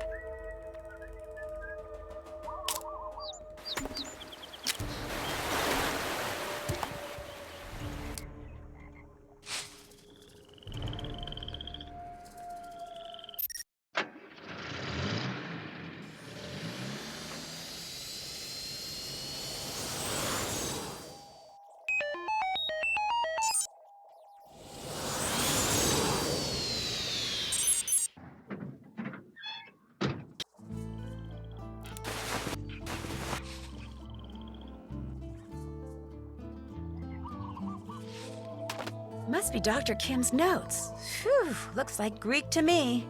Must be Dr. Kim's notes. Phew, looks like Greek to me.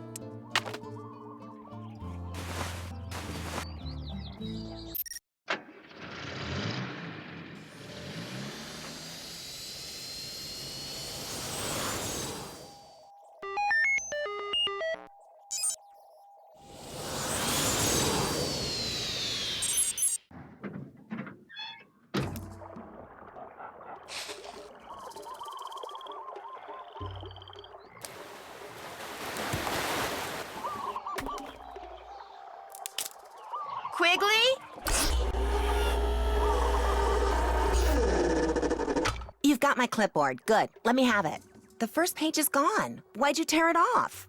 Quigley? You've got my clipboard. Good. Let me have it. The first page is gone. Why'd you tear it off?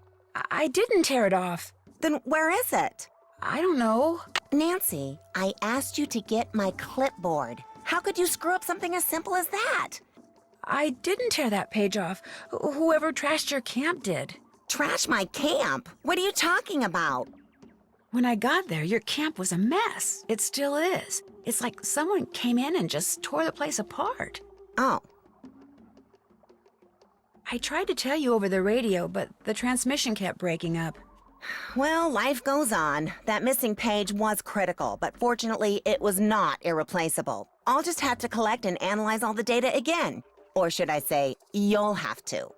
I didn't tear it off. Then where is it? I don't know. Nancy, I asked you to get my clipboard. How could you screw up something as simple as that? I didn't tear that page off. Whoever trashed your camp did. Trash my camp? What are you talking about? When I got there, your camp was a mess. It still is. It's like someone came in and just tore the place apart. Oh. I tried to tell you over the radio, but the transmission kept breaking up. Well, life goes on. That missing page was critical, but fortunately, it was not irreplaceable. I'll just have to collect and analyze all the data again. Or should I say, you'll have to.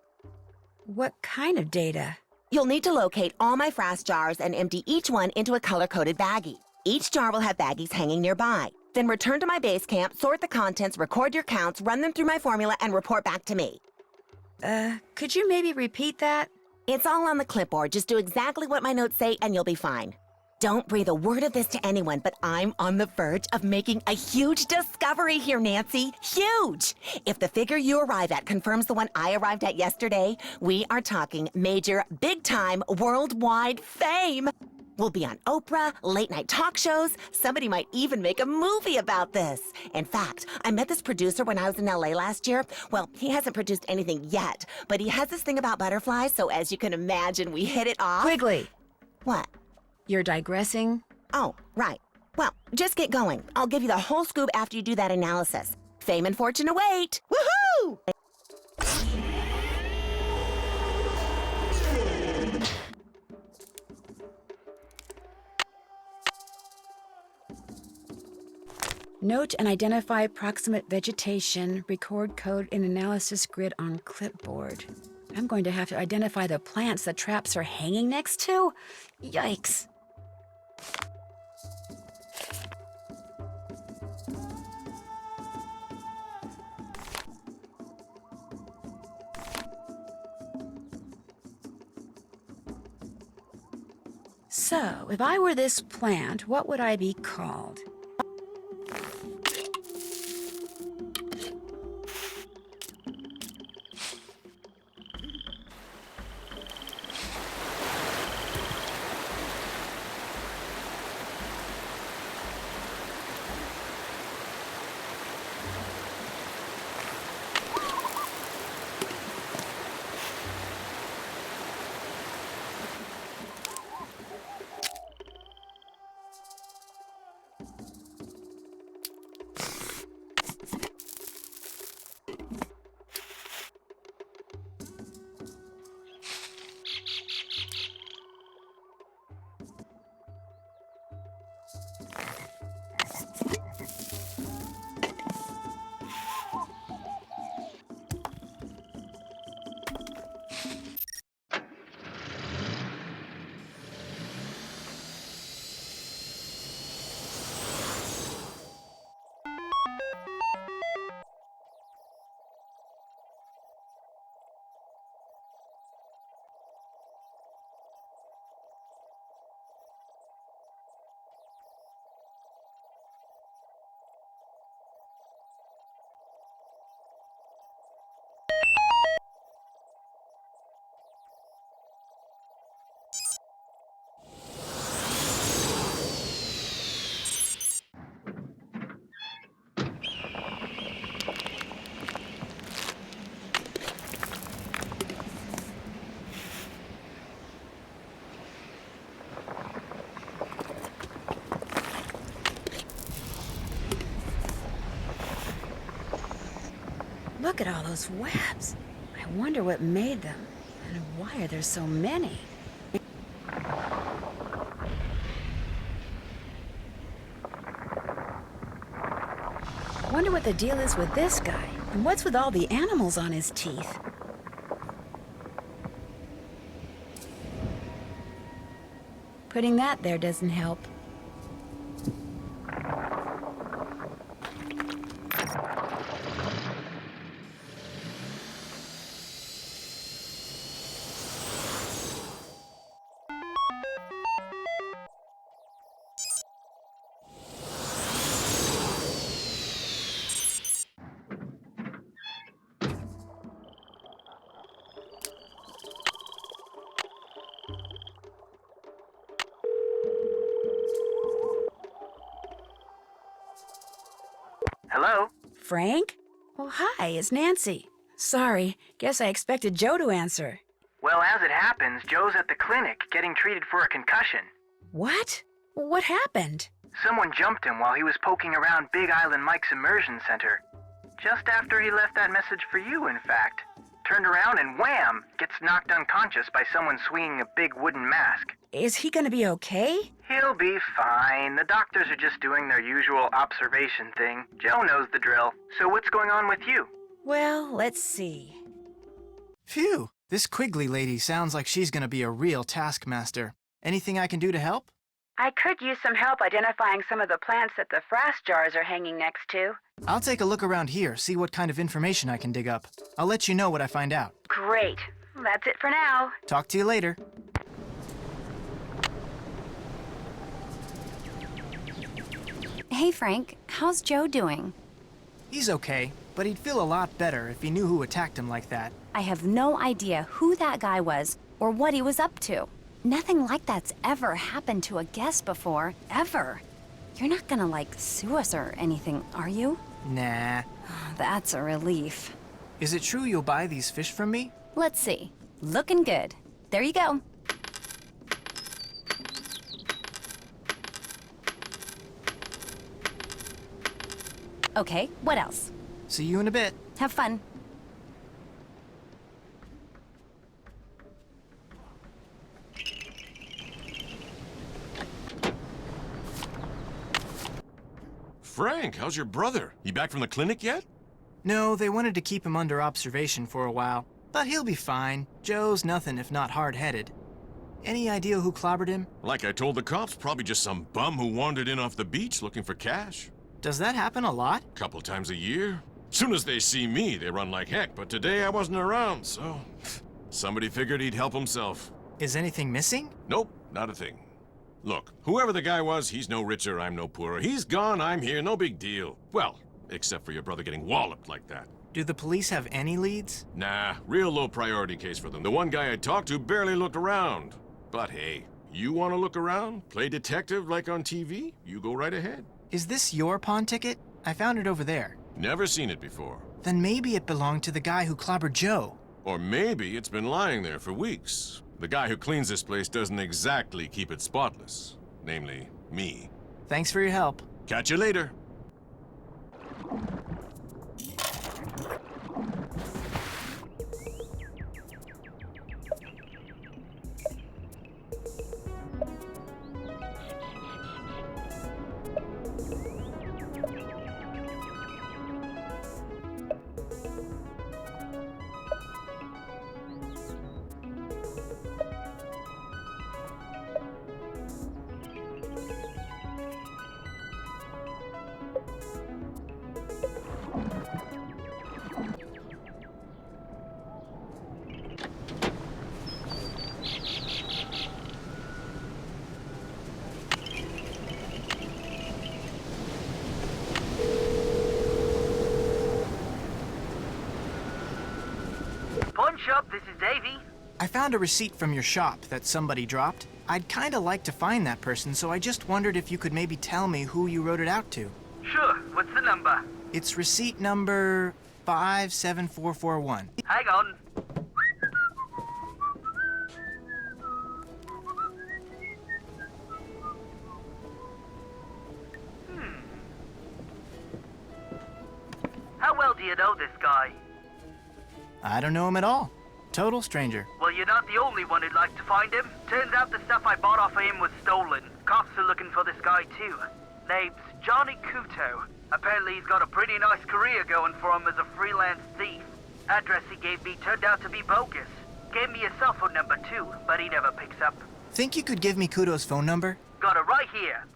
What kind of data? You'll need to locate all my frass jars and empty each one into a color-coded baggie. Each jar will have baggies hanging nearby. Then return to my base camp, sort the contents, record your counts, run them through my formula, and report back to me. Could you maybe repeat that? It's all on the clipboard. Just do exactly what my notes say and you'll be fine. Don't breathe a word of this to anyone, but I'm on the verge of making a huge discovery here, Nancy. Huge! If the figure you arrive at confirms the one I arrived at yesterday, we are talking major, big-time, worldwide fame. We'll be on Oprah, late-night talk shows. Somebody might even make a movie about this. In fact, I met this producer when I was in LA last year. Well, he hasn't produced anything yet, but he has this thing about butterflies, so as you can imagine, we hit it off. Quigley. What? You're digressing? Oh, right. Well, just get going. I'll give you the whole scoop after you do that analysis. Fame and fortune await. Woohoo! Note and identify proximate vegetation. Record code in analysis grid on clipboard. I'm going to have to identify the plants the traps are hanging next to? Yikes. So, if I were this plant, what would I be called? Look at all those webs. I wonder what made them, and why are there so many? Wonder what the deal is with this guy, and what's with all the animals on his teeth? Putting that there doesn't help. Hello? Frank? Oh, hi, it's Nancy. Sorry, guess I expected Joe to answer. Well, as it happens, Joe's at the clinic getting treated for a concussion. What? What happened? Someone jumped him while he was poking around Big Island Mike's immersion center. Just after he left that message for you, in fact. Turned around and wham! Gets knocked unconscious by someone swinging a big wooden mask. Is he gonna be okay? He'll be fine. The doctors are just doing their usual observation thing. Joe knows the drill. So what's going on with you? Well, let's see. Phew, this Quigley lady sounds like she's gonna be a real taskmaster. Anything I can do to help? I could use some help identifying some of the plants that the frass jars are hanging next to. I'll take a look around here, see what kind of information I can dig up. I'll let you know what I find out. Great. That's it for now. Talk to you later. Hey, Frank, how's Joe doing? He's okay, but he'd feel a lot better if he knew who attacked him like that. I have no idea who that guy was or what he was up to. Nothing like that's ever happened to a guest before, ever. You're not gonna, like, sue us or anything, are you? Nah. That's a relief. Is it true you'll buy these fish from me? Let's see. Looking good. There you go. Okay, what else? See you in a bit. Have fun. Frank, how's your brother? He back from the clinic yet? No, they wanted to keep him under observation for a while. But he'll be fine. Joe's nothing if not hard-headed. Any idea who clobbered him? Like I told the cops, probably just some bum who wandered in off the beach looking for cash. Does that happen a lot? Couple times a year. Soon as they see me, they run like heck, but today I wasn't around, so... Somebody figured he'd help himself. Is anything missing? Nope, not a thing. Look, whoever the guy was, he's no richer, I'm no poorer. He's gone, I'm here, no big deal. Well, except for your brother getting walloped like that. Do the police have any leads? Nah, real low priority case for them. The one guy I talked to barely looked around. But hey, you want to look around? Play detective like on TV? You go right ahead. Is this your pawn ticket? I found it over there. Never seen it before. Then maybe it belonged to the guy who clobbered Joe. Or maybe it's been lying there for weeks. The guy who cleans this place doesn't exactly keep it spotless. Namely, me. Thanks for your help. Catch you later. Pawn shop, this is Davy. I found a receipt from your shop that somebody dropped. I'd kinda like to find that person, so I just wondered if you could maybe tell me who you wrote it out to. Sure, what's the number? It's receipt number 57441. Hang on. How well do you know this guy? I don't know him at all. Total stranger. Well, you're not the only one who'd like to find him. Turns out the stuff I bought off of him was stolen. Cops are looking for this guy too. Name's Johnny Kuto. Apparently he's got a pretty nice career going for him as a freelance thief. Address he gave me turned out to be bogus. Gave me a cell phone number too, but he never picks up. Think you could give me Kuto's phone number? Got it right here.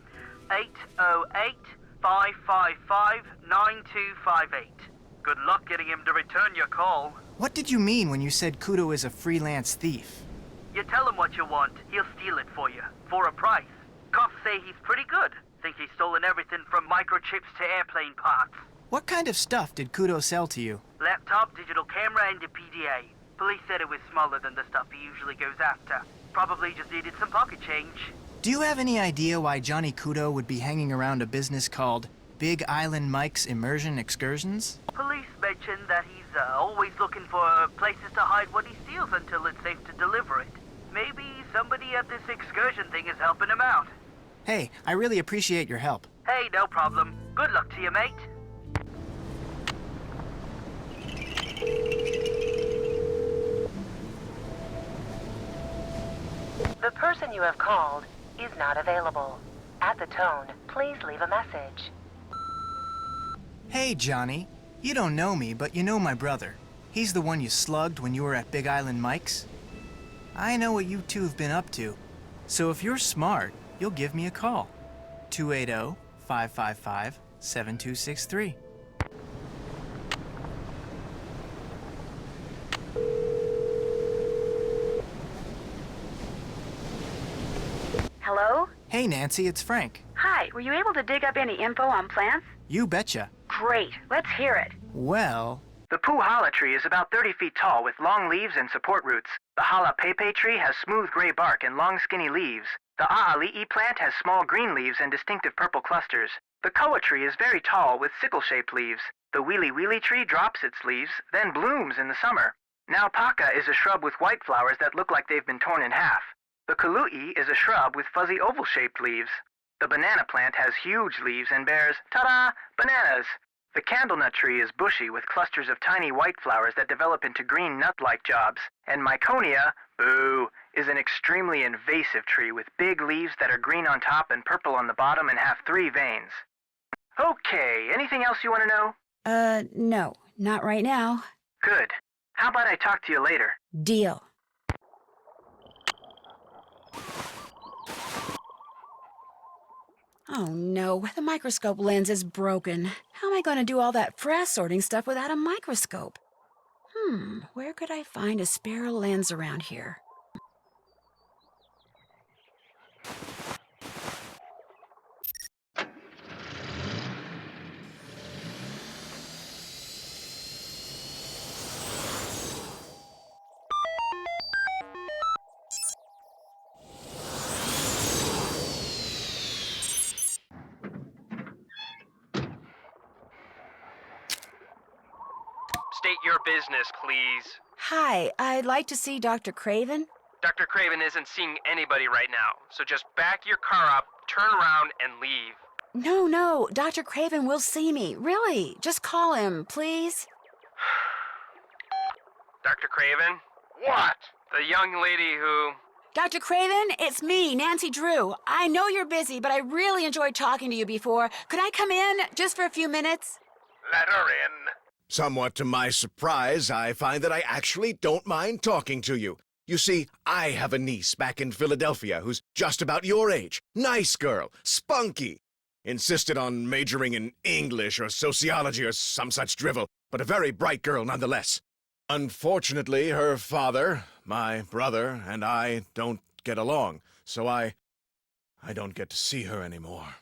808-555-9258. Good luck getting him to return your call. What did you mean when you said Kuto is a freelance thief? You tell him what you want, he'll steal it for you, for a price. Cops say he's pretty good. Think he's stolen everything from microchips to airplane parts. What kind of stuff did Kuto sell to you? Laptop, digital camera, and a PDA. Police said it was smaller than the stuff he usually goes after. Probably just needed some pocket change. Do you have any idea why Johnny Kuto would be hanging around a business called Big Island Mike's Immersion Excursions? Police mentioned that he's always looking for places to hide what he steals until it's safe to deliver it. Maybe somebody at this excursion thing is helping him out. Hey, I really appreciate your help. Hey, no problem. Good luck to you, mate. The person you have called is not available. At the tone, please leave a message. Hey, Johnny. You don't know me, but you know my brother. He's the one you slugged when you were at Big Island Mike's. I know what you two have been up to. So if you're smart, you'll give me a call. 280-555-7263. Hello? Hey, Nancy, it's Frank. Hi, were you able to dig up any info on plants? You betcha. Great, let's hear it. Well, The Puhala tree is about 30 feet tall with long leaves and support roots. The Hala Pepe tree has smooth gray bark and long skinny leaves. The A'ali'i plant has small green leaves and distinctive purple clusters. The Koa tree is very tall with sickle-shaped leaves. The Wheelie Wheelie tree drops its leaves, then blooms in the summer. Naupaka is a shrub with white flowers that look like they've been torn in half. The Kulu'i is a shrub with fuzzy oval-shaped leaves. The banana plant has huge leaves and bears, ta-da, bananas. The candlenut tree is bushy with clusters of tiny white flowers that develop into green nut-like jobs. And Myconia, boo, is an extremely invasive tree with big leaves that are green on top and purple on the bottom and have 3 veins. Okay, anything else you want to know? No, not right now. Good. How about I talk to you later? Deal. Oh no, the microscope lens is broken. How am I going to do all that frass sorting stuff without a microscope? Where could I find a spare lens around here? State your business, please. Hi, I'd like to see Dr. Craven. Dr. Craven isn't seeing anybody right now, so just back your car up, turn around, and leave. No, Dr. Craven will see me. Really, just call him, please. Dr. Craven? What? The young lady who... Dr. Craven, it's me, Nancy Drew. I know you're busy, but I really enjoyed talking to you before. Could I come in just for a few minutes? Let her in. Somewhat to my surprise, I find that I actually don't mind talking to you. You see, I have a niece back in Philadelphia who's just about your age. Nice girl, spunky. Insisted on majoring in English or sociology or some such drivel, but a very bright girl nonetheless. Unfortunately, her father, my brother, and I don't get along, so I don't get to see her anymore.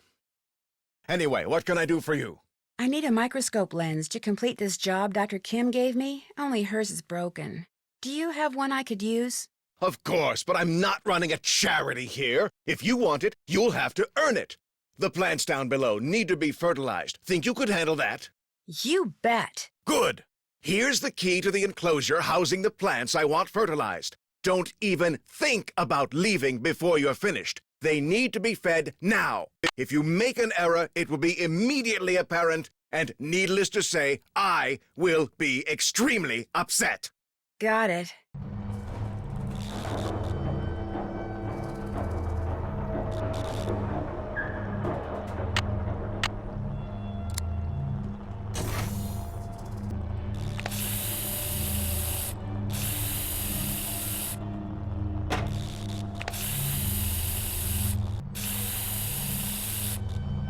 Anyway, what can I do for you? I need a microscope lens to complete this job Dr. Kim gave me, only hers is broken. Do you have one I could use? Of course, but I'm not running a charity here. If you want it, you'll have to earn it. The plants down below need to be fertilized. Think you could handle that? You bet. Good. Here's the key to the enclosure housing the plants I want fertilized. Don't even think about leaving before you're finished. They need to be fed now. If you make an error, it will be immediately apparent, and needless to say, I will be extremely upset. Got it.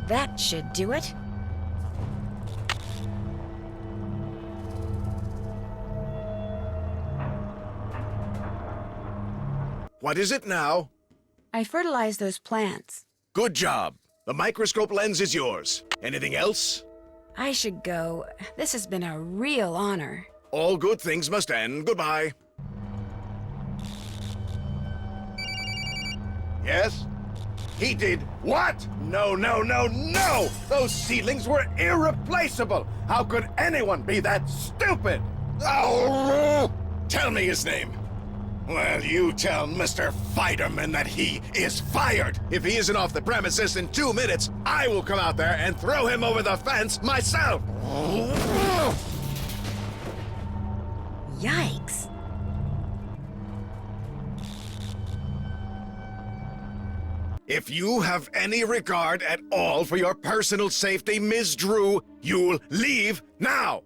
That should do it. What is it now? I fertilized those plants. Good job. The microscope lens is yours. Anything else? I should go. This has been a real honor. All good things must end. Goodbye. Yes? He did what? No! Those seedlings were irreplaceable! How could anyone be that stupid? Oh! Tell me his name. Well, you tell Mr. Fiderman that he is fired. If he isn't off the premises in 2 minutes, I will come out there and throw him over the fence myself. Yikes. If you have any regard at all for your personal safety, Ms. Drew, you'll leave now!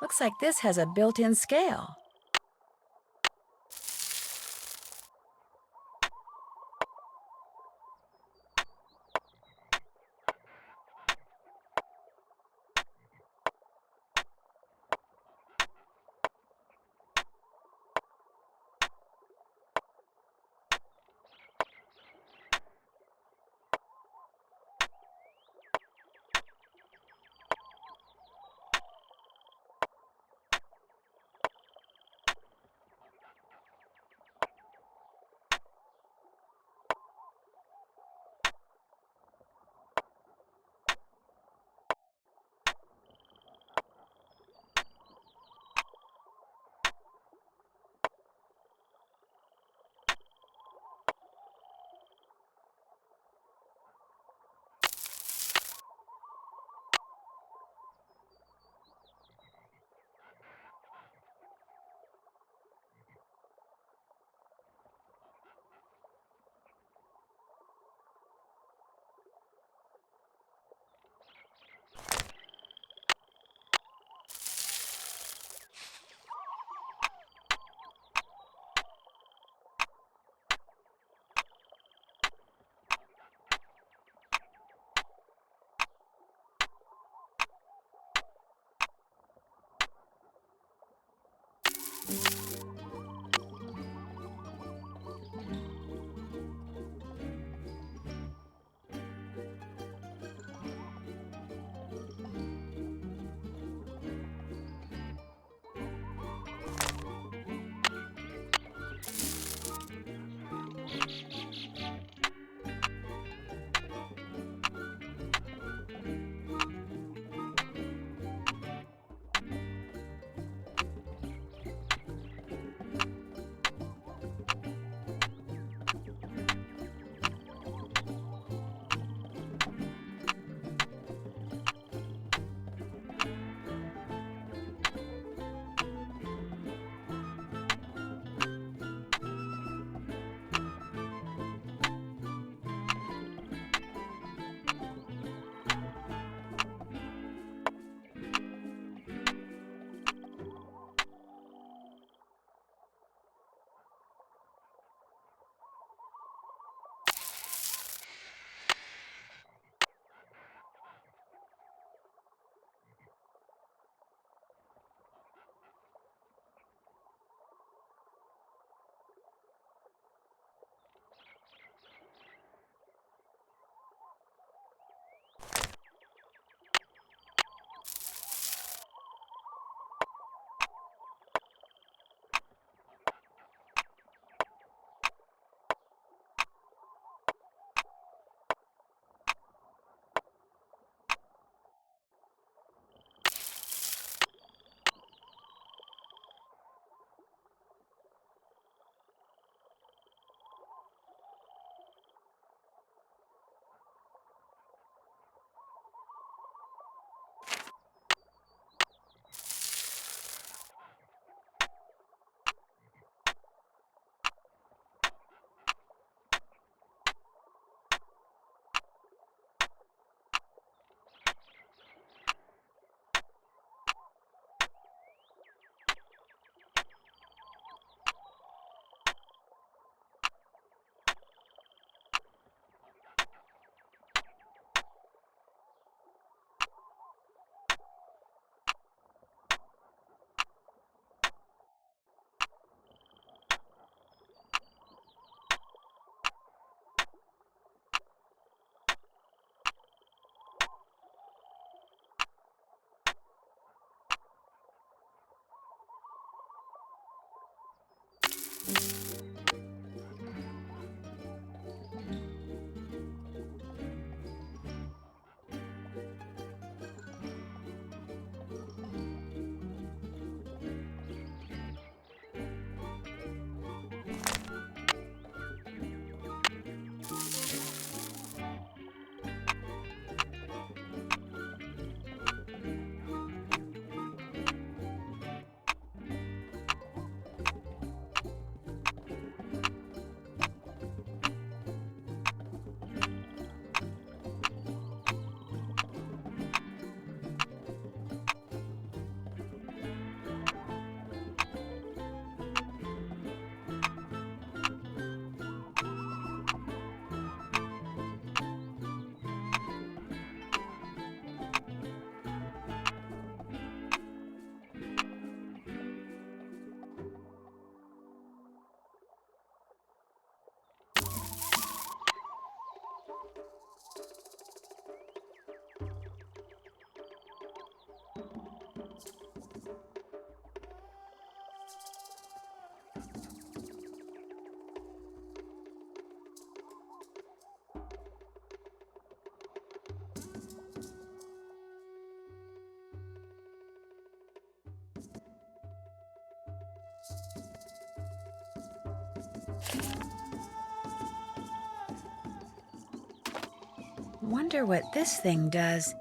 Looks like this has a built-in scale. Wonder what this thing does.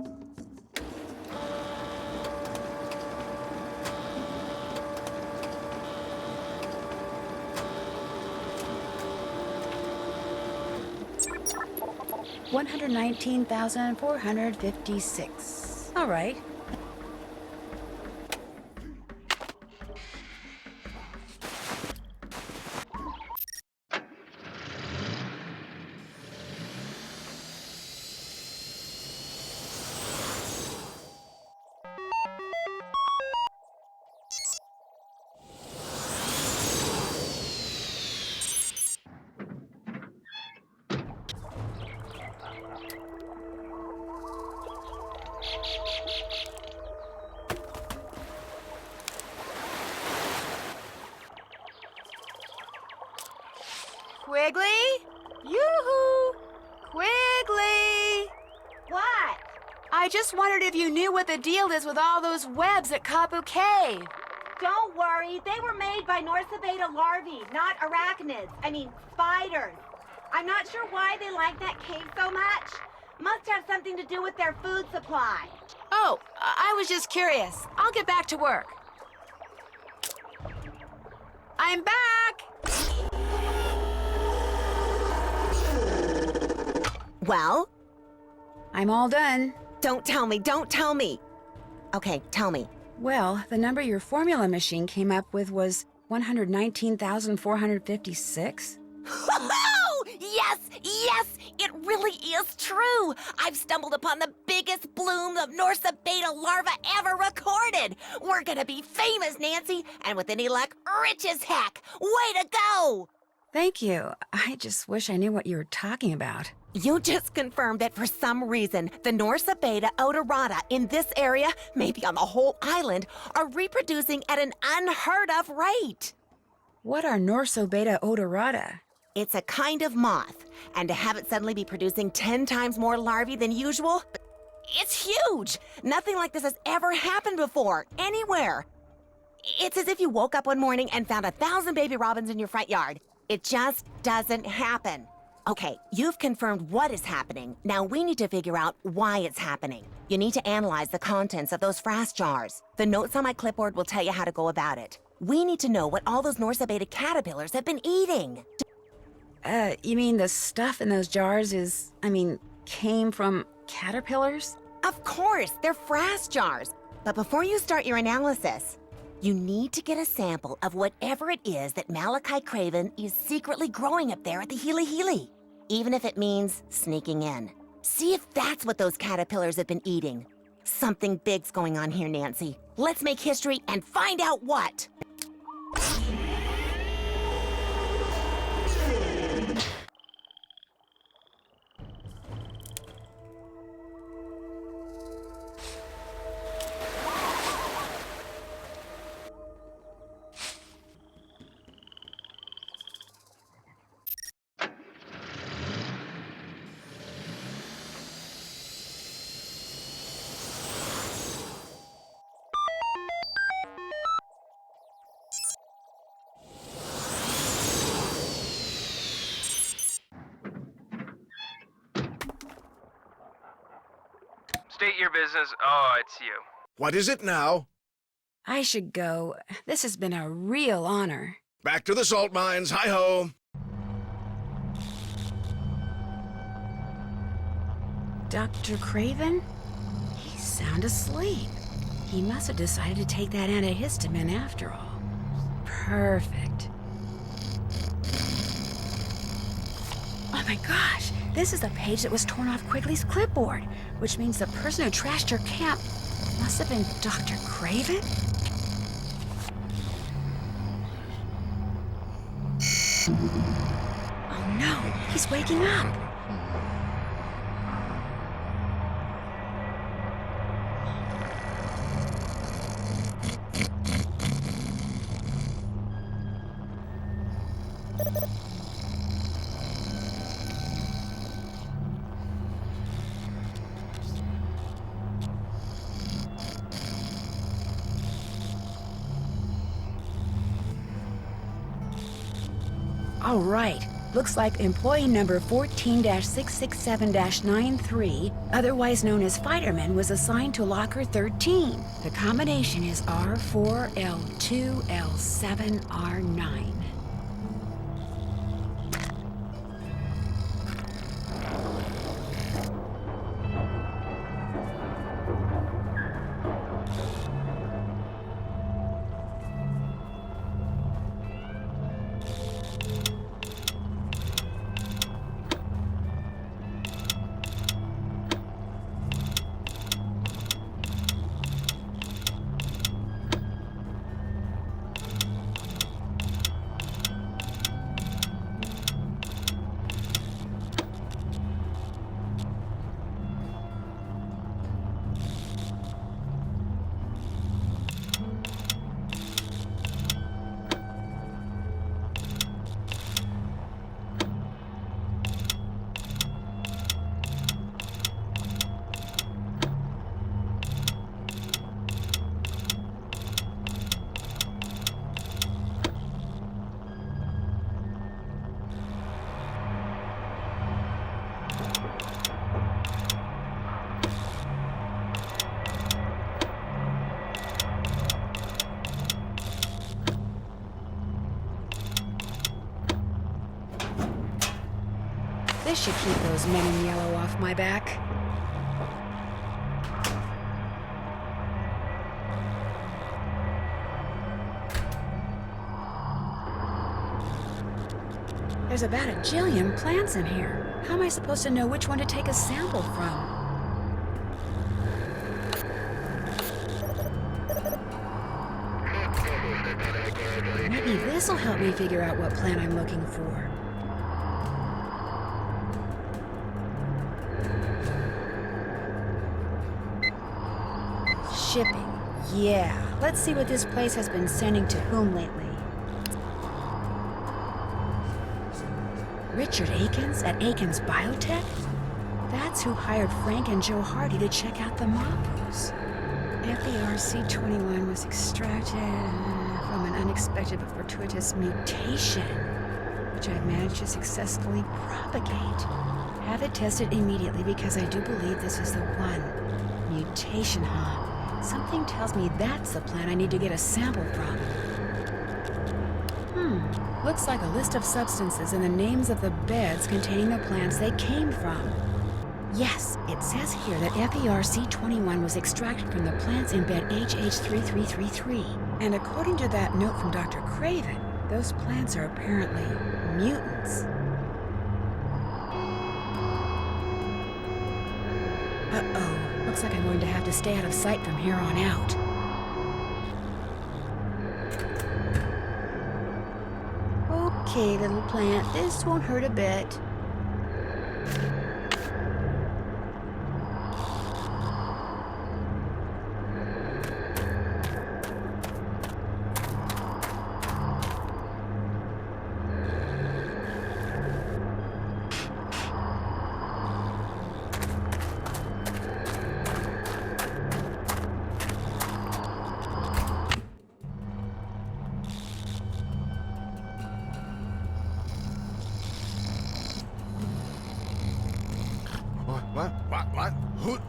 $119,456. All right. Quigley? Yoo-hoo! Quigley! What? I just wondered if you knew what the deal is with all those webs at Kapu Cave. Don't worry, they were made by Norsa beta larvae, not arachnids. I mean, spiders. I'm not sure why they like that cave so much. Must have something to do with their food supply. Oh, I was just curious. I'll get back to work. I'm back! Well? I'm all done. Don't tell me, don't tell me. Okay, tell me. Well, the number your formula machine came up with was 119,456. Oh, yes, yes, it really is true. I've stumbled upon the biggest bloom of Norsa beta larva ever recorded. We're gonna be famous, Nancy, and with any luck, rich as heck. Way to go! Thank you. I just wish I knew what you were talking about. You just confirmed that for some reason, the Norsa beta odorata in this area, maybe on the whole island, are reproducing at an unheard of rate. What are Norsa beta odorata? It's a kind of moth, and to have it suddenly be producing 10 times more larvae than usual, it's huge! Nothing like this has ever happened before, anywhere. It's as if you woke up one morning and found 1,000 baby robins in your front yard. It just doesn't happen. Okay, you've confirmed what is happening. Now we need to figure out why it's happening. You need to analyze the contents of those frass jars. The notes on my clipboard will tell you how to go about it. We need to know what all those Norsa beta caterpillars have been eating. You mean the stuff in those jars came from caterpillars? Of course, they're frass jars. But before you start your analysis, you need to get a sample of whatever it is that Malachi Craven is secretly growing up there at the Healy Healy. Even if it means sneaking in. See if that's what those caterpillars have been eating. Something big's going on here, Nancy. Let's make history and find out what. State your business. Oh, it's you. What is it now? I should go. This has been a real honor. Back to the salt mines. Hi-ho. Dr. Craven? He's sound asleep. He must have decided to take that antihistamine after all. Perfect. Oh my gosh! This is the page that was torn off Quigley's clipboard, which means the person who trashed your camp must have been Dr. Craven? Oh no, he's waking up. All right, Looks like employee number 14-667-93, otherwise known as Fighterman, was assigned to locker 13. The combination is R4L2L7R9. This should keep those men in yellow off my back. There's about a jillion plants in here. How am I supposed to know which one to take a sample from? Maybe this'll help me figure out what plant I'm looking for. Shipping. Yeah. Let's see what this place has been sending to whom lately. Richard Akins at Akins Biotech? That's who hired Frank and Joe Hardy to check out the Mapus. FERC-21 was extracted from an unexpected but fortuitous mutation, which I've managed to successfully propagate. Have it tested immediately because I do believe this is the one. Mutation, huh? Something tells me that's the plant I need to get a sample from. Looks like a list of substances and the names of the beds containing the plants they came from. Yes, it says here that FERC-21 was extracted from the plants in bed HH3333. And according to that note from Dr. Craven, those plants are apparently mutants. Uh-oh. Looks like I'm going to have to stay out of sight from here on out. Okay, little plant, this won't hurt a bit. What?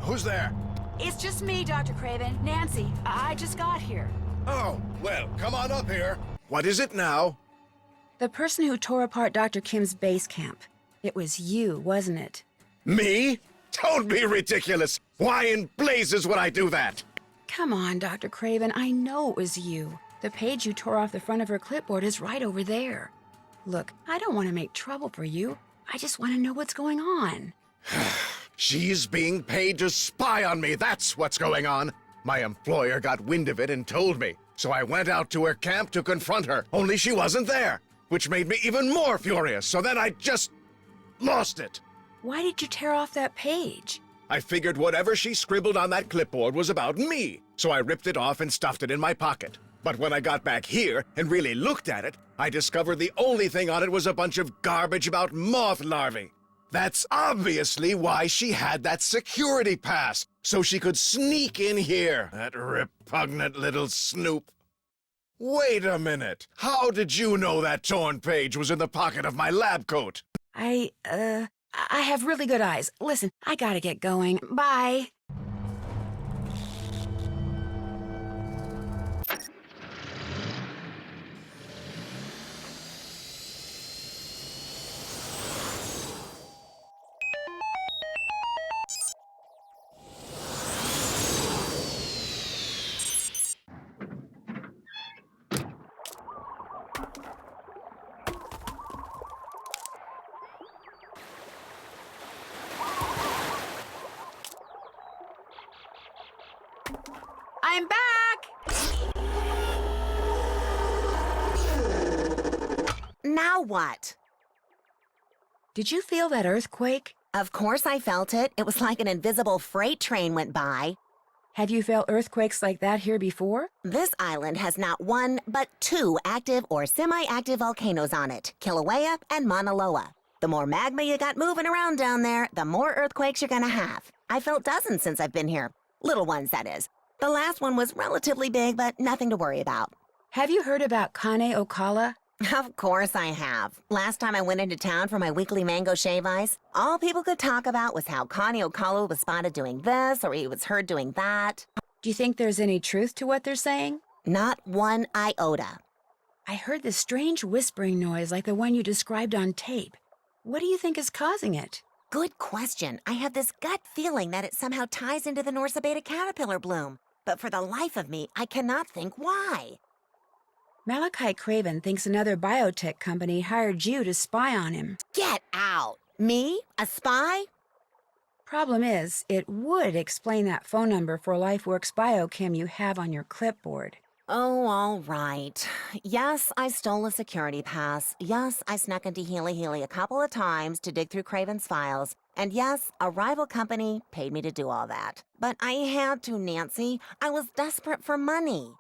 Who's there? It's just me, Dr. Craven. Nancy, I just got here. Oh, well, come on up here. What is it now? The person who tore apart Dr. Kim's base camp. It was you, wasn't it? Me? Don't be ridiculous. Why in blazes would I do that? Come on, Dr. Craven. I know it was you. The page you tore off the front of her clipboard is right over there. Look, I don't want to make trouble for you. I just want to know what's going on. She's being paid to spy on me, that's what's going on. My employer got wind of it and told me, so I went out to her camp to confront her, only she wasn't there, which made me even more furious, so then I just lost it. Why did you tear off that page? I figured whatever she scribbled on that clipboard was about me, so I ripped it off and stuffed it in my pocket. But when I got back here and really looked at it, I discovered the only thing on it was a bunch of garbage about moth larvae. That's obviously why she had that security pass, so she could sneak in here, that repugnant little snoop. Wait a minute. How did you know that torn page was in the pocket of my lab coat? I have really good eyes. Listen, I gotta get going. Bye. I'm back! Now what? Did you feel that earthquake? Of course I felt it. It was like an invisible freight train went by. Have you felt earthquakes like that here before? This island has not one, but two active or semi-active volcanoes on it, Kilauea and Mauna Loa. The more magma you got moving around down there, the more earthquakes you're gonna have. I felt dozens since I've been here. Little ones, that is. The last one was relatively big, but nothing to worry about. Have you heard about Kane Okala? Of course I have. Last time I went into town for my weekly mango shave ice, all people could talk about was how Kane Okala was spotted doing this or he was heard doing that. Do you think there's any truth to what they're saying? Not one iota. I heard this strange whispering noise like the one you described on tape. What do you think is causing it? Good question. I have this gut feeling that it somehow ties into the Norsa Beta caterpillar bloom. But for the life of me, I cannot think why. Malachi Craven thinks another biotech company hired you to spy on him. Get out! Me? A spy? Problem is, it would explain that phone number for LifeWorks Biochem you have on your clipboard. Oh, all right. Yes, I stole a security pass. Yes, I snuck into Healy Healy a couple of times to dig through Craven's files. And yes, a rival company paid me to do all that. But I had to, Nancy. I was desperate for money.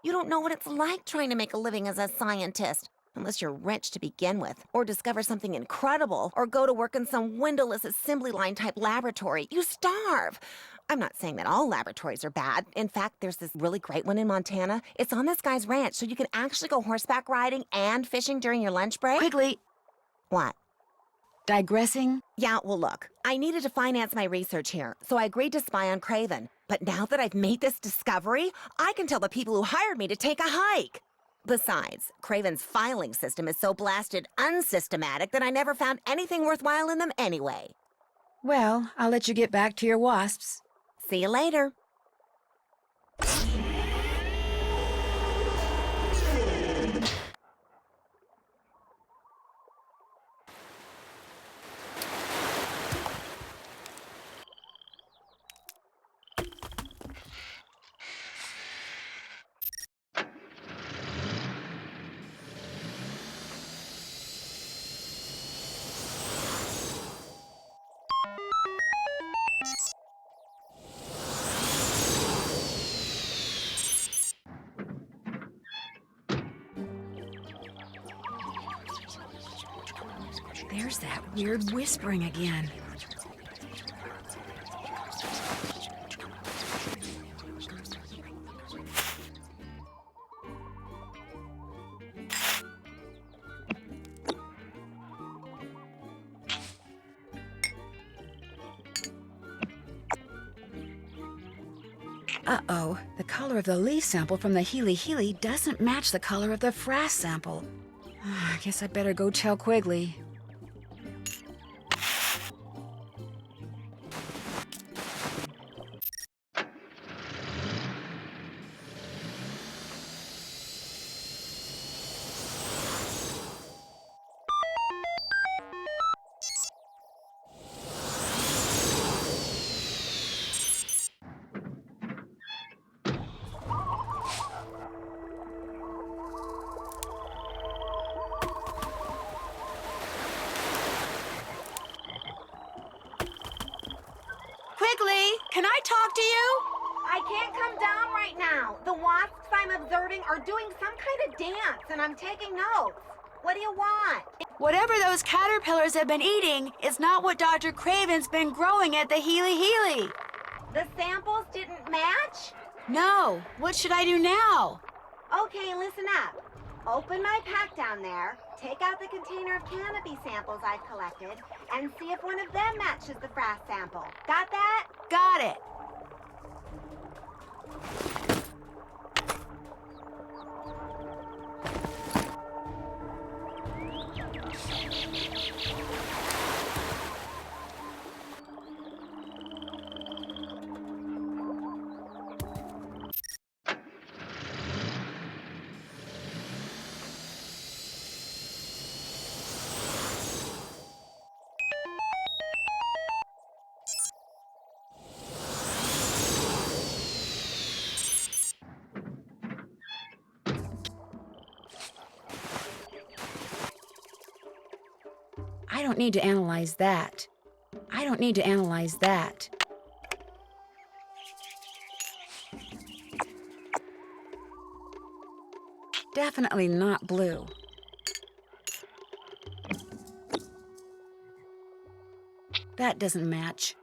You don't know what it's like trying to make a living as a scientist, unless you're rich to begin with, or discover something incredible, or go to work in some windowless assembly line type laboratory. You starve. I'm not saying that all laboratories are bad. In fact, there's this really great one in Montana. It's on this guy's ranch, so you can actually go horseback riding and fishing during your lunch break. Quigley. What? Digressing? Yeah, well, look, I needed to finance my research here, so I agreed to spy on Craven. But now that I've made this discovery, I can tell the people who hired me to take a hike. Besides, Craven's filing system is so blasted unsystematic that I never found anything worthwhile in them anyway. Well, I'll let you get back to your wasps. See you later. There's that weird whispering again. Uh-oh, the color of the leaf sample from the Healy Healy doesn't match the color of the frass sample. I guess I better go tell Quigley. Quigley, can I talk to you? I can't come down right now. The wasps I'm observing are doing some kind of dance, and I'm taking notes. What do you want? Whatever those caterpillars have been eating is not what Dr. Craven's been growing at the Healy Healy. The samples didn't match? No. What should I do now? Okay, listen up. Open my pack down there, take out the container of canopy samples I've collected, and see if one of them matches the frass sample. Got that? Got it. I don't need to analyze that. I don't need to analyze that. Definitely not blue. That doesn't match.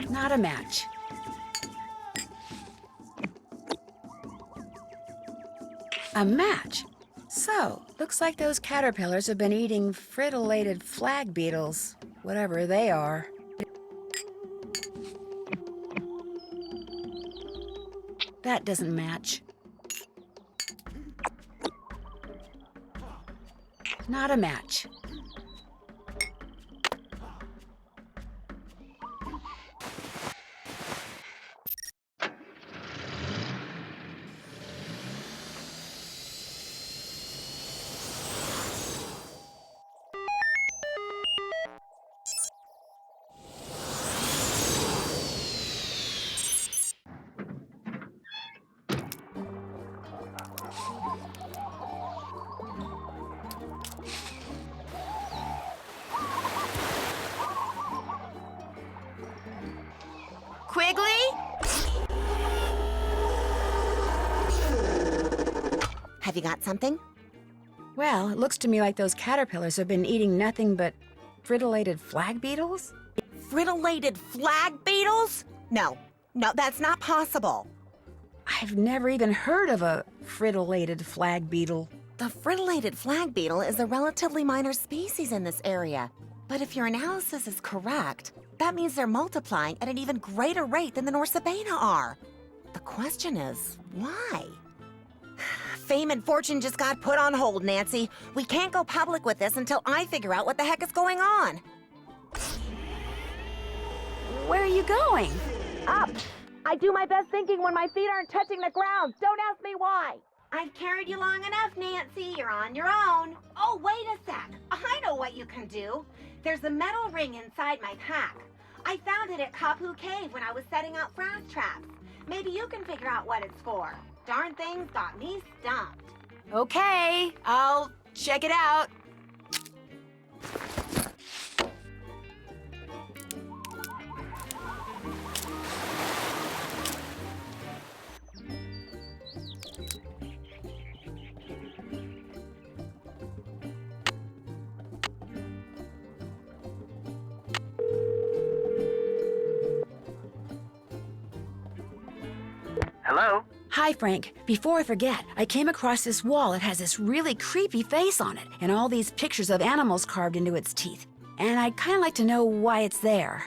Not a match. A match. So, looks like those caterpillars have been eating fritillated flag beetles, whatever they are. That doesn't match. Not a match. Quigley? Have you got something? Well, it looks to me like those caterpillars have been eating nothing but fritillated flag beetles. Fritillated flag beetles? No, that's not possible. I've never even heard of a fritillated flag beetle. The fritillated flag beetle is a relatively minor species in this area. But if your analysis is correct, that means they're multiplying at an even greater rate than the Norsabena are. The question is, why? Fame and fortune just got put on hold, Nancy. We can't go public with this until I figure out what the heck is going on. Where are you going? Up! I do my best thinking when my feet aren't touching the ground. Don't ask me why. I've carried you long enough, Nancy. You're on your own. Oh, wait a sec. I know what you can do. There's a metal ring inside my pack. I found it at Kapu Cave when I was setting out frass traps. Maybe you can figure out what it's for. Darn thing's got me stumped. Okay, I'll check it out. Hello? Hi, Frank. Before I forget, I came across this wall. It has this really creepy face on it, and all these pictures of animals carved into its teeth. And I'd kind of like to know why it's there.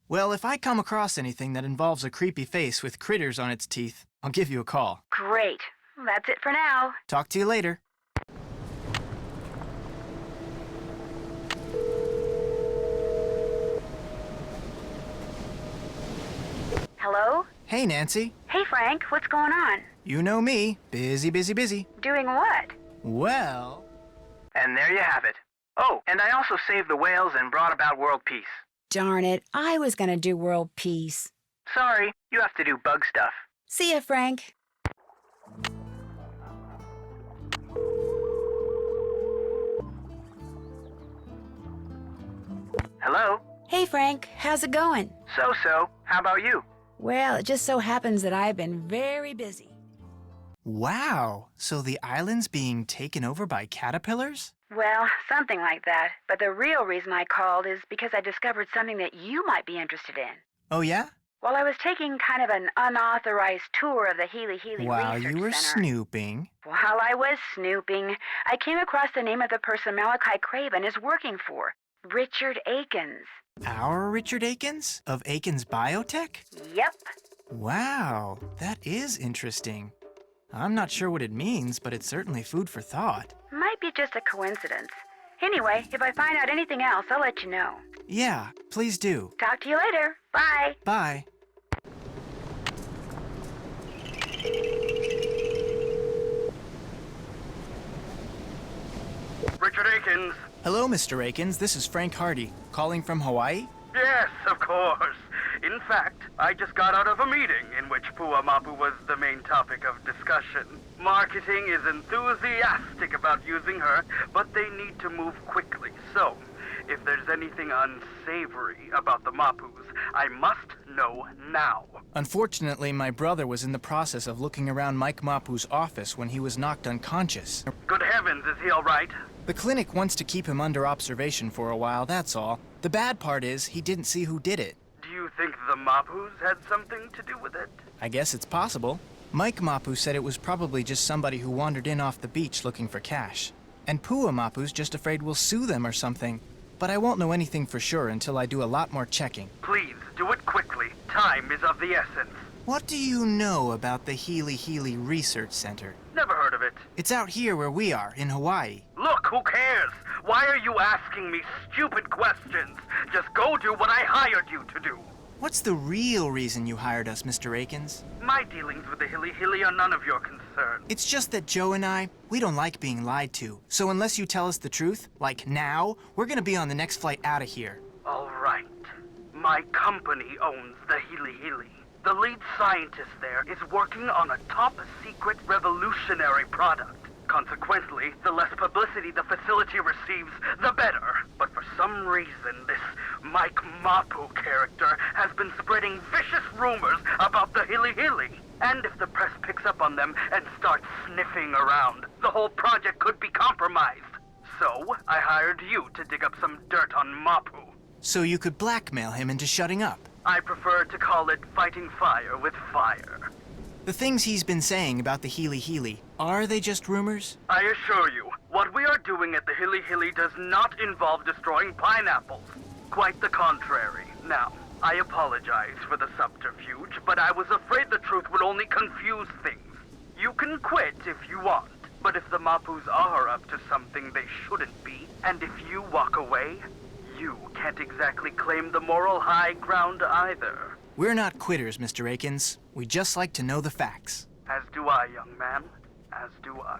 Well, if I come across anything that involves a creepy face with critters on its teeth, I'll give you a call. Great. That's it for now. Talk to you later. Hello? Hey, Nancy. Hey, Frank. What's going on? You know me. Busy, busy, busy. Doing what? Well... And there you have it. Oh, and I also saved the whales and brought about world peace. Darn it, I was gonna do world peace. Sorry, you have to do bug stuff. See ya, Frank. Hello? Hey, Frank. How's it going? So-so. How about you? Well, it just so happens that I've been very busy. Wow, so the island's being taken over by caterpillars? Well, something like that. But the real reason I called is because I discovered something that you might be interested in. Oh, yeah? While I was taking kind of an unauthorized tour of the Healy While Research you were Center. snooping. While I was snooping, I came across the name of the person Malachi Craven is working for, Richard Akins. Our Richard Akins? Of Akins Biotech? Yep. Wow, that is interesting. I'm not sure what it means, but it's certainly food for thought. Might be just a coincidence. Anyway, if I find out anything else, I'll let you know. Yeah, please do. Talk to you later. Bye. Bye. Richard Akins. Hello, Mr. Akins. This is Frank Hardy, calling from Hawaii. Yes, of course. In fact, I just got out of a meeting in which Pua Mapu was the main topic of discussion. Marketing is enthusiastic about using her, but they need to move quickly. So, if there's anything unsavory about the Mapus, I must know now. Unfortunately, my brother was in the process of looking around Mike Mapu's office when he was knocked unconscious. Good heavens, is he all right? The clinic wants to keep him under observation for a while, that's all. The bad part is, he didn't see who did it. Do you think the Mapus had something to do with it? I guess it's possible. Mike Mapu said it was probably just somebody who wandered in off the beach looking for cash. And Pua Mapu's just afraid we'll sue them or something. But I won't know anything for sure until I do a lot more checking. Please, do it quickly. Time is of the essence. What do you know about the Healy Research Center? Never heard of it. It's out here where we are, in Hawaii. Look, who cares? Why are you asking me stupid questions? Just go do what I hired you to do. What's the real reason you hired us, Mr. Akins? My dealings with the Hilly are none of your concern. It's just that Joe and we don't like being lied to. So unless you tell us the truth, like now, we're gonna be on the next flight out of here. All right. My company owns the Hilly. The lead scientist there is working on a top-secret revolutionary product. Consequently, the less publicity the facility receives, the better. But for some reason, this Mike Mapu character has been spreading vicious rumors about the Hilly. And if the press picks up on them and starts sniffing around, the whole project could be compromised. So, I hired you to dig up some dirt on Mapu. So you could blackmail him into shutting up. I prefer to call it fighting fire with fire. The things he's been saying about the Healy, are they just rumors? I assure you, what we are doing at the Hilly does not involve destroying pineapples. Quite the contrary. Now, I apologize for the subterfuge, but I was afraid the truth would only confuse things. You can quit if you want, but if the Mapus are up to something they shouldn't be, and if you walk away, you can't exactly claim the moral high ground either. We're not quitters, Mr. Akins. We just like to know the facts. As do I, young man. As do I.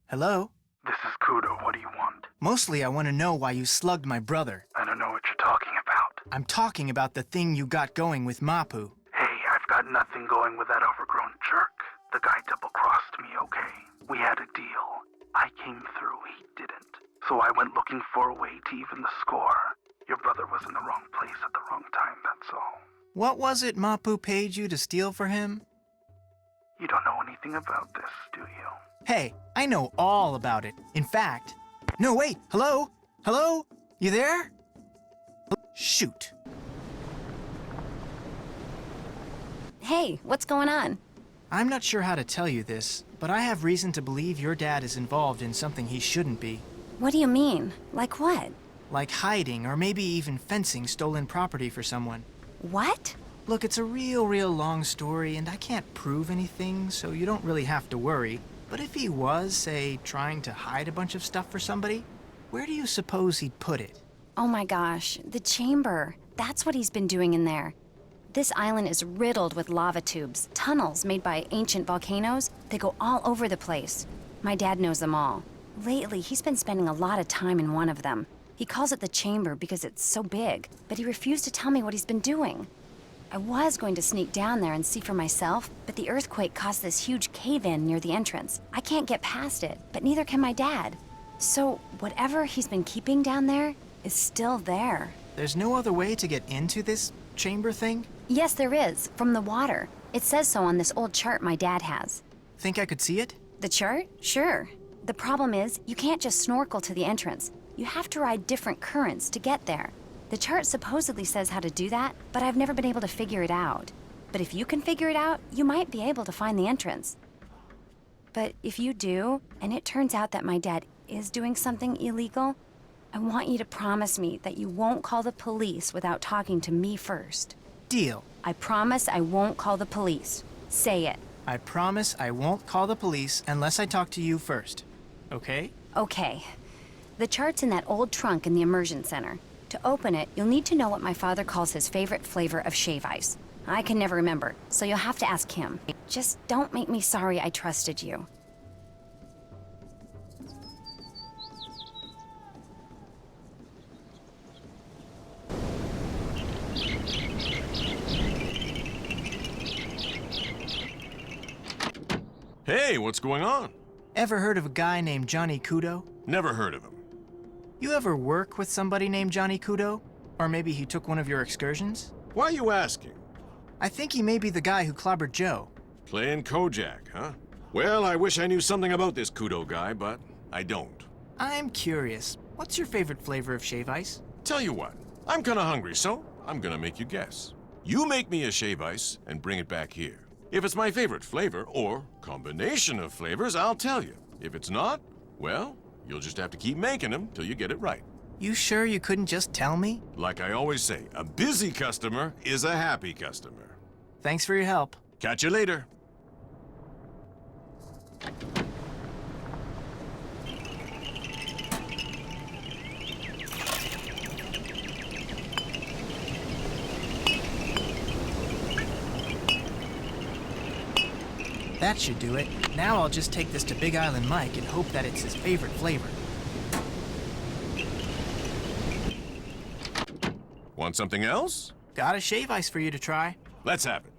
Hello? This is Kudo. What do you want? Mostly I want to know why you slugged my brother. I don't know what you're talking about. I'm talking about the thing you got going with Mapu. Hey, I've got nothing going with that overgrown jerk. The guy double-crossed me, okay? We had a deal. I came through, he didn't. So I went looking for a way to even the score. Your brother was in the wrong place at the wrong time, that's all. What was it Mapu paid you to steal for him? You don't know anything about this, do you? Hey, I know all about it. In fact... No, wait! Hello? Hello? You there? Shoot. Hey, what's going on? I'm not sure how to tell you this, but I have reason to believe your dad is involved in something he shouldn't be. What do you mean? Like what? Like hiding or maybe even fencing stolen property for someone. What? Look, it's a real long story, and I can't prove anything, so you don't really have to worry. But if he was, say, trying to hide a bunch of stuff for somebody, where do you suppose he'd put it? Oh my gosh, the chamber. That's what he's been doing in there. This island is riddled with lava tubes, tunnels made by ancient volcanoes. They go all over the place. My dad knows them all. Lately, he's been spending a lot of time in one of them. He calls it the chamber because it's so big, but he refused to tell me what he's been doing. I was going to sneak down there and see for myself, but the earthquake caused this huge cave-in near the entrance. I can't get past it, but neither can my dad. So whatever he's been keeping down there is still there. There's no other way to get into this chamber thing? Yes, there is, from the water. It says so on this old chart my dad has. Think I could see it? The chart? Sure. The problem is, you can't just snorkel to the entrance. You have to ride different currents to get there. The chart supposedly says how to do that, but I've never been able to figure it out. But if you can figure it out, you might be able to find the entrance. But if you do, and it turns out that my dad is doing something illegal, I want you to promise me that you won't call the police without talking to me first. Deal. I promise I won't call the police. Say it. I promise I won't call the police unless I talk to you first. Okay? Okay. The chart's in that old trunk in the immersion center. To open it, you'll need to know what my father calls his favorite flavor of shave ice. I can never remember, so you'll have to ask him. Just don't make me sorry I trusted you. Hey, what's going on? Ever heard of a guy named Johnny Kudo? Never heard of him. You ever work with somebody named Johnny Kudo? Or maybe he took one of your excursions? Why are you asking? I think he may be the guy who clobbered Joe. Playing Kojak, huh? Well, I wish I knew something about this Kudo guy, but I don't. I'm curious. What's your favorite flavor of shave ice? Tell you what, I'm kinda hungry, so I'm gonna make you guess. You make me a shave ice and bring it back here. If it's my favorite flavor, or combination of flavors, I'll tell you. If it's not, well, you'll just have to keep making them till you get it right. You sure you couldn't just tell me? Like I always say, a busy customer is a happy customer. Thanks for your help. Catch you later. That should do it. Now I'll just take this to Big Island Mike and hope that it's his favorite flavor. Want something else? Got a shave ice for you to try. Let's have it.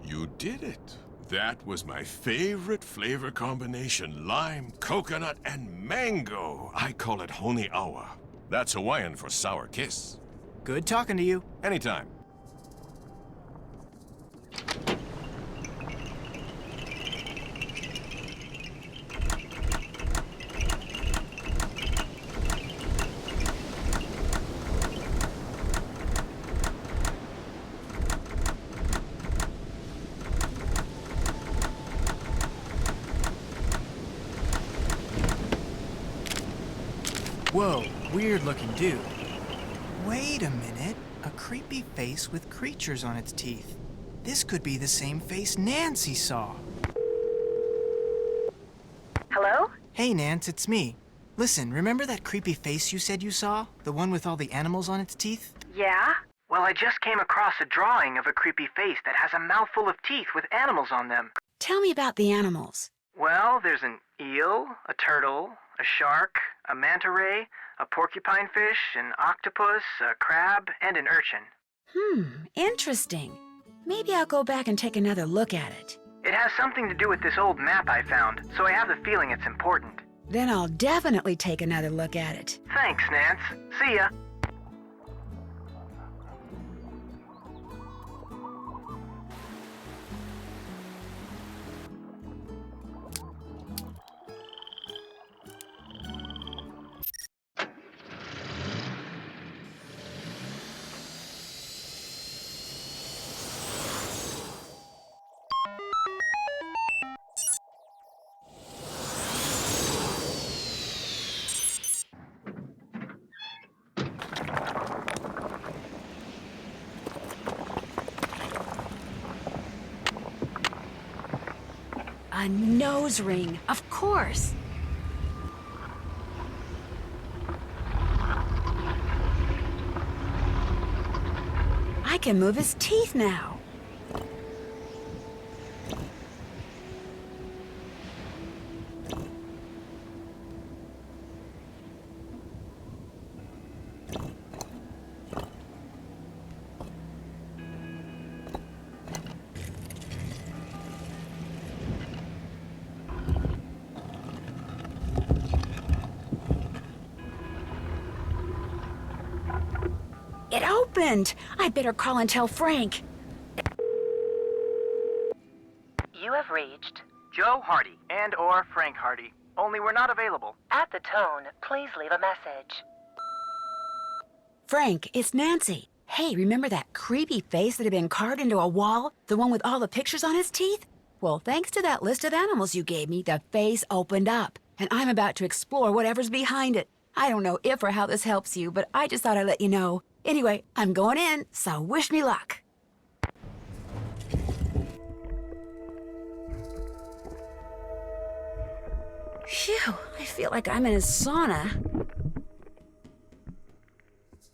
You did it. That was my favorite flavor combination, lime, coconut, and mango. I call it Honi Awa. That's Hawaiian for sour kiss. Good talking to you. Anytime. Whoa, weird-looking dude. Wait a minute. A creepy face with creatures on its teeth. This could be the same face Nancy saw. Hello? Hey, Nance, it's me. Listen, remember that creepy face you said you saw? The one with all the animals on its teeth? Yeah? Well, I just came across a drawing of a creepy face that has a mouthful of teeth with animals on them. Tell me about the animals. Well, there's an eel, a turtle, a shark, a manta ray, a porcupine fish, an octopus, a crab, and an urchin. Interesting. Maybe I'll go back and take another look at it. It has something to do with this old map I found, so I have the feeling it's important. Then I'll definitely take another look at it. Thanks, Nance. See ya. A nose ring, of course. I can move his teeth now. It opened! I'd better call and tell Frank. You have reached Joe Hardy and or Frank Hardy. Only we're not available. At the tone, please leave a message. Frank, it's Nancy. Hey, remember that creepy face that had been carved into a wall? The one with all the pictures on his teeth? Well, thanks to that list of animals you gave me, the face opened up. And I'm about to explore whatever's behind it. I don't know if or how this helps you, but I just thought I'd let you know. Anyway, I'm going in, so wish me luck. Phew, I feel like I'm in a sauna.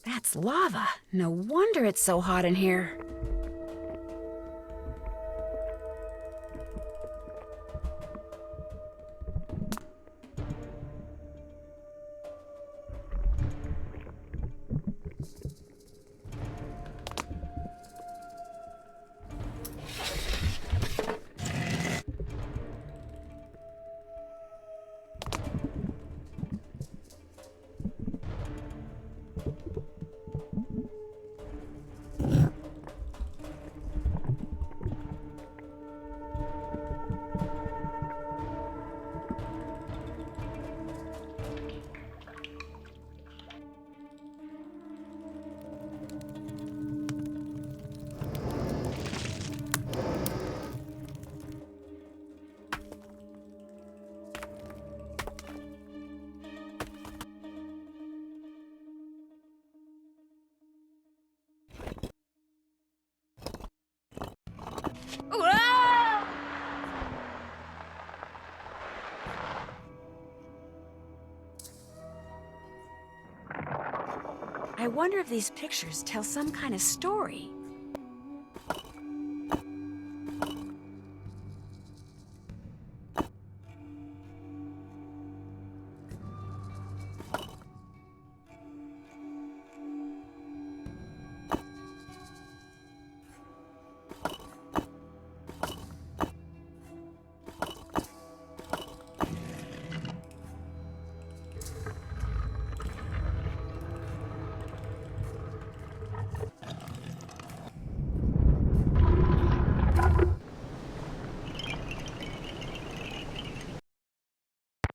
That's lava. No wonder it's so hot in here. I wonder if these pictures tell some kind of story.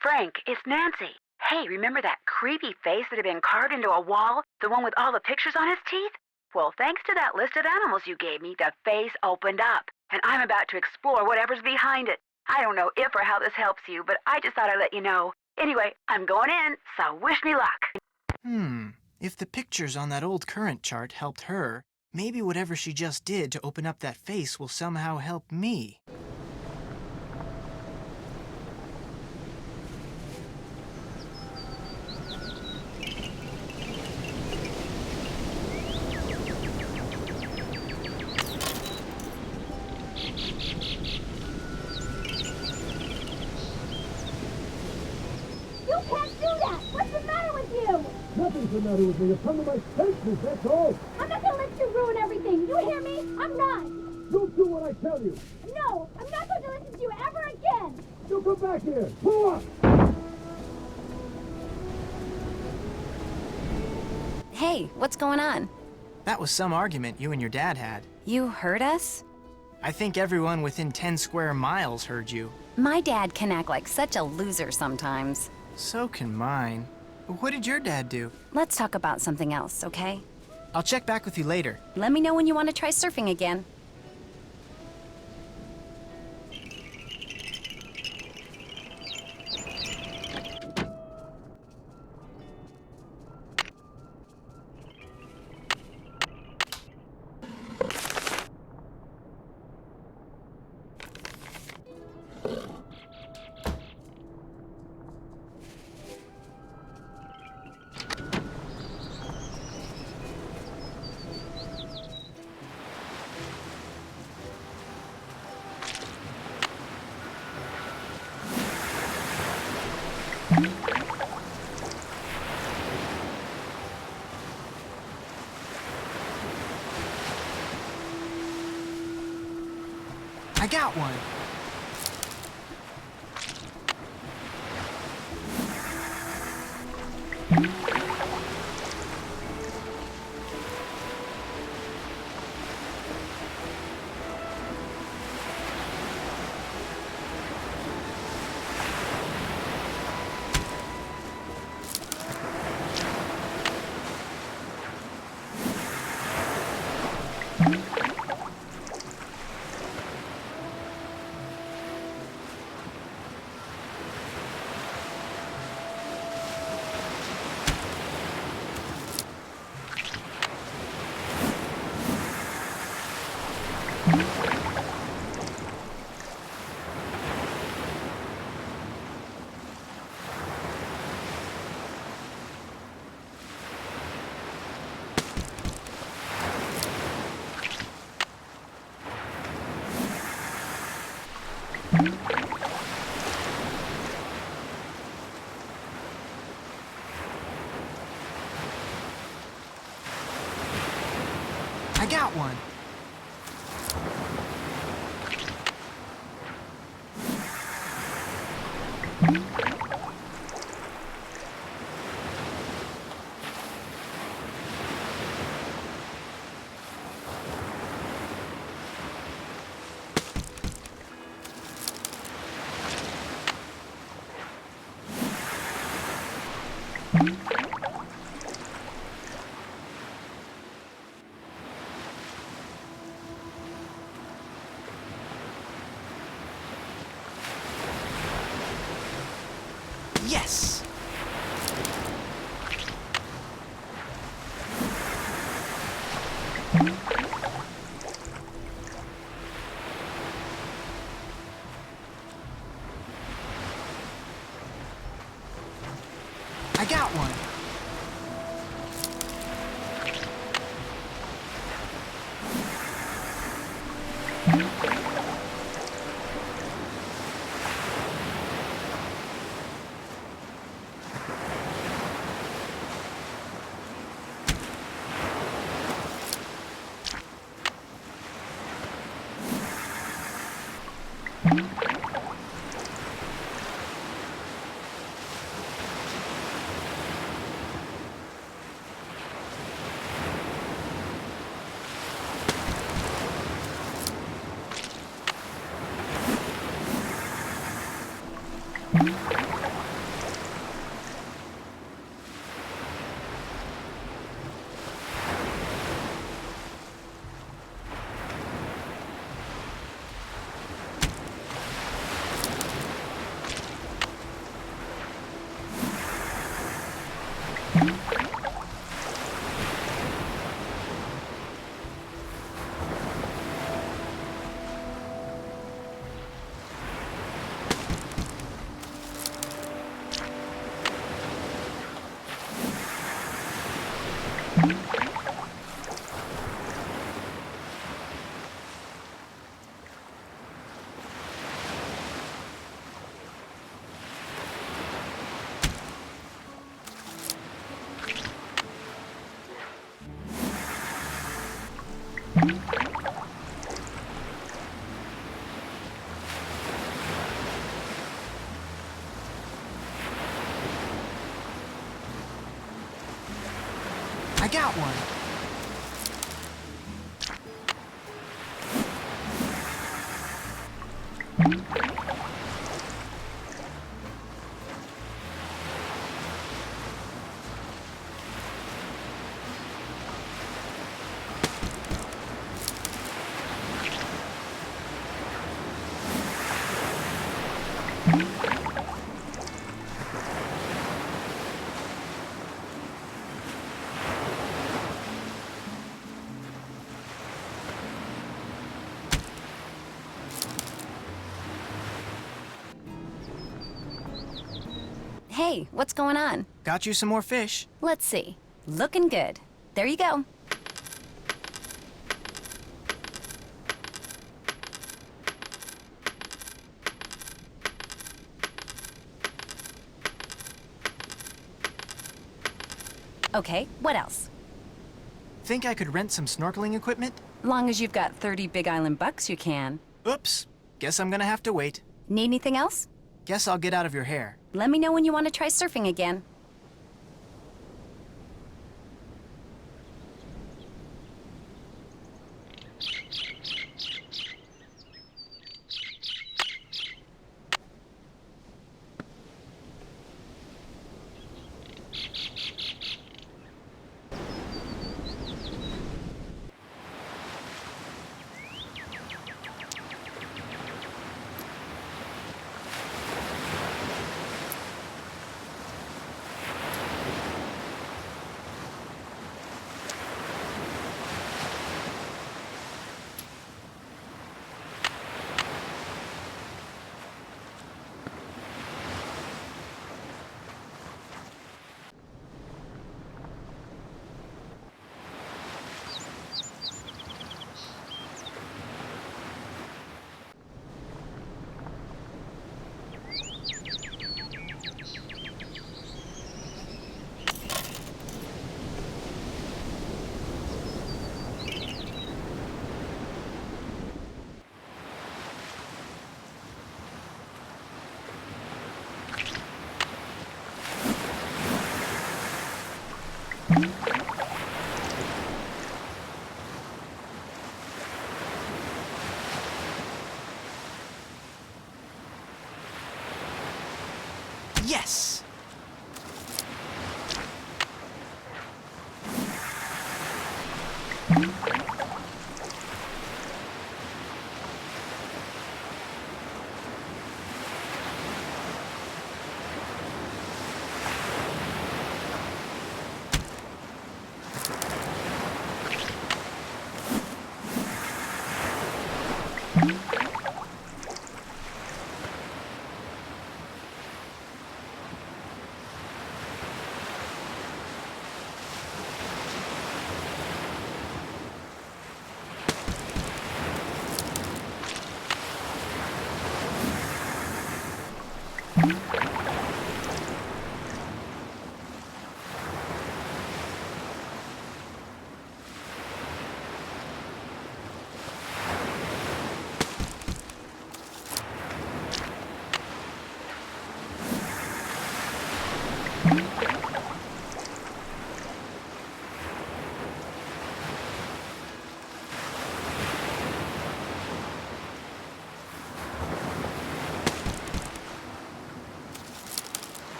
Frank, it's Nancy. Hey, remember that creepy face that had been carved into a wall? The one with all the pictures on his teeth? Well, thanks to that list of animals you gave me, the face opened up. And I'm about to explore whatever's behind it. I don't know if or how this helps you, but I just thought I'd let you know. Anyway, I'm going in, so wish me luck. If the pictures on that old current chart helped her, maybe whatever she just did to open up that face will somehow help me. Nothing's the matter with me. You've come to my senses, that's all. I'm not gonna let you ruin everything. You hear me? I'm not. You'll do what I tell you. No, I'm not going to listen to you ever again. You come back here. Pull up. Hey, what's going on? That was some argument you and your dad had. You heard us? I think everyone within 10 square miles heard you. My dad can act like such a loser sometimes. So can mine. What did your dad do? Let's talk about something else, okay? I'll check back with you later. Let me know when you want to try surfing again. I got one. I got one. Yes! I got one. I got one. Hey, what's going on? Got you some more fish. Let's see. Looking good. There you go. Okay, what else? Think I could rent some snorkeling equipment? Long as you've got 30 Big Island bucks, you can. Oops. Guess I'm gonna have to wait. Need anything else? Guess I'll get out of your hair. Let me know when you want to try surfing again. Yes!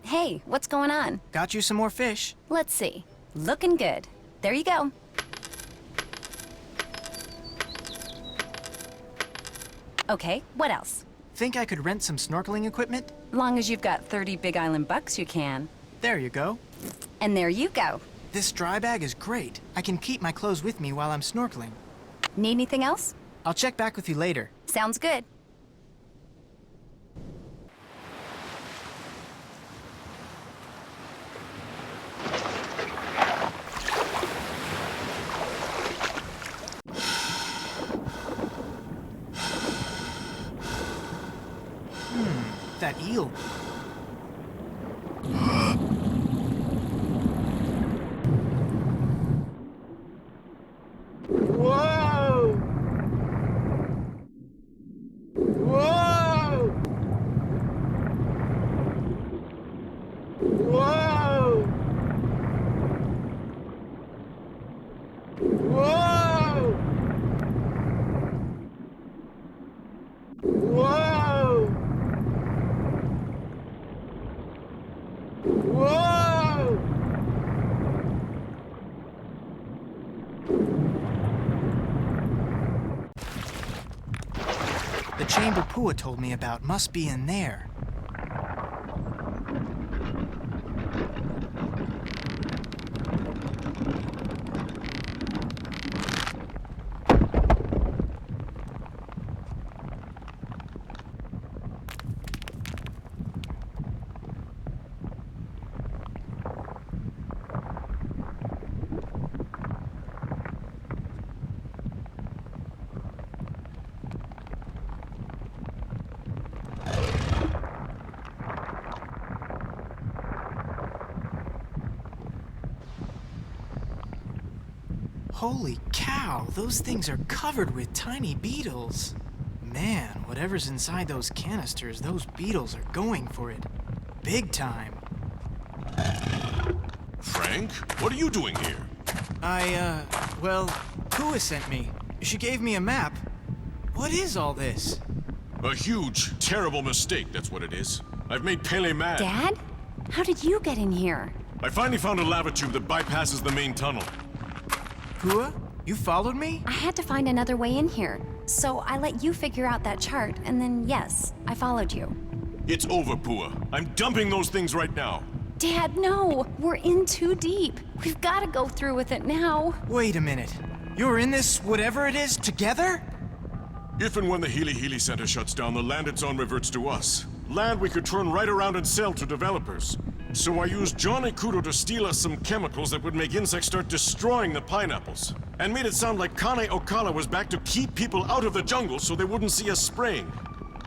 Hey, what's going on? Got you some more fish. Let's see. Looking good. There you go. Okay, what else? Think I could rent some snorkeling equipment? Long as you've got 30 Big Island bucks, you can. There you go. And there you go. This dry bag is great. I can keep my clothes with me while I'm snorkeling. Need anything else? I'll check back with you later. Sounds good. That eel. Whoa! Whoa! Whoa! Whoa! Whoa! Whoa! The chamber Pua told me about must be in there. Holy cow, those things are covered with tiny beetles. Man, whatever's inside those canisters, those beetles are going for it. Big time. Frank, what are you doing here? Well, Pua sent me. She gave me a map. What is all this? A huge, terrible mistake, that's what it is. I've made Pele mad. Dad? How did you get in here? I finally found a lava tube that bypasses the main tunnel. Pua, you followed me? I had to find another way in here. So I let you figure out that chart, and then yes, I followed you. It's over, Pua. I'm dumping those things right now. Dad, no! We're in too deep. We've got to go through with it now. Wait a minute. You're in this whatever it is together? If and when the Healy Healy Center shuts down, the landed zone reverts to us. Land we could turn right around and sell to developers. So I used Johnny Kudo to steal us some chemicals that would make insects start destroying the pineapples. And made it sound like Kane Okala was back to keep people out of the jungle so they wouldn't see us spraying.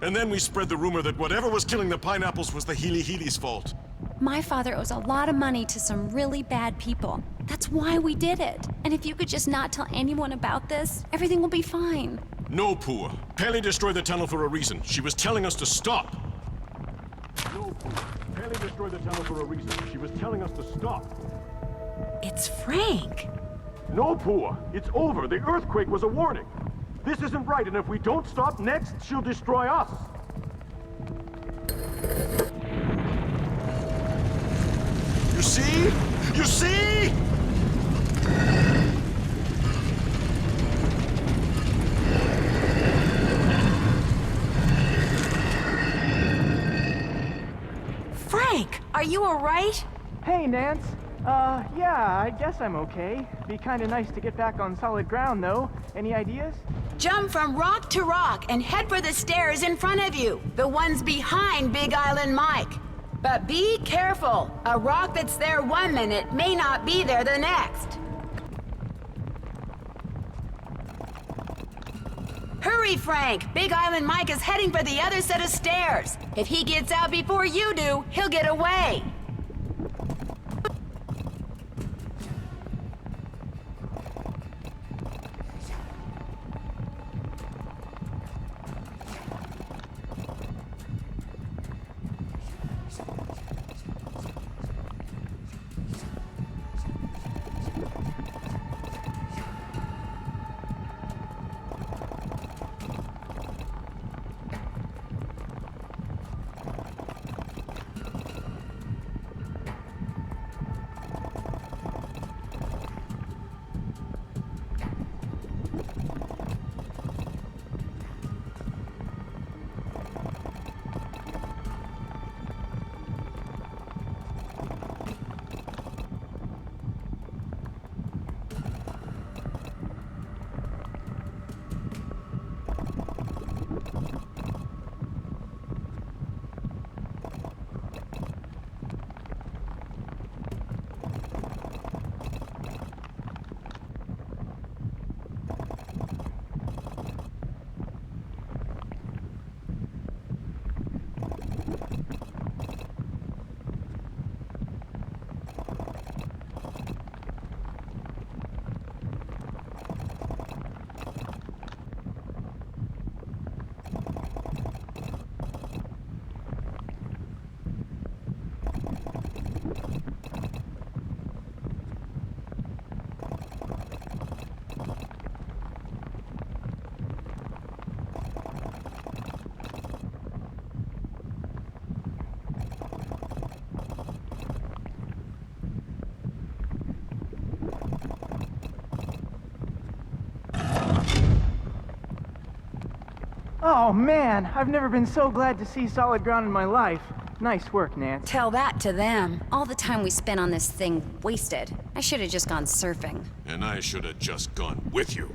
And then we spread the rumor that whatever was killing the pineapples was the Healy Healy's fault. My father owes a lot of money to some really bad people. That's why we did it. And if you could just not tell anyone about this, everything will be fine. No, Pua. Pele destroyed the tunnel for a reason. She was telling us to stop. No, Pua. Pele destroyed the tunnel for a reason. She was telling us to stop. It's Frank. No, Pua. It's over. The earthquake was a warning. This isn't right, and if we don't stop next, she'll destroy us. You see? You see? Frank, are you all right? Hey, Nance. Yeah, I guess I'm okay. Be kinda nice to get back on solid ground, though. Any ideas? Jump from rock to rock and head for the stairs in front of you, the ones behind Big Island Mike. But be careful. A rock that's there 1 minute may not be there the next. Hurry, Frank! Big Island Mike is heading for the other set of stairs. If he gets out before you do, he'll get away. Oh, man, I've never been so glad to see solid ground in my life. Nice work, Nance. Tell that to them. All the time we spent on this thing wasted. I should have just gone surfing. And I should have just gone with you.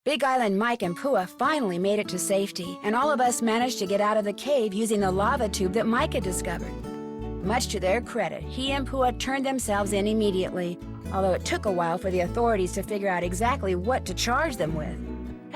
Big Island Mike and Pua finally made it to safety, and all of us managed to get out of the cave using the lava tube that Mike had discovered. Much to their credit, he and Pua turned themselves in immediately, although it took a while for the authorities to figure out exactly what to charge them with.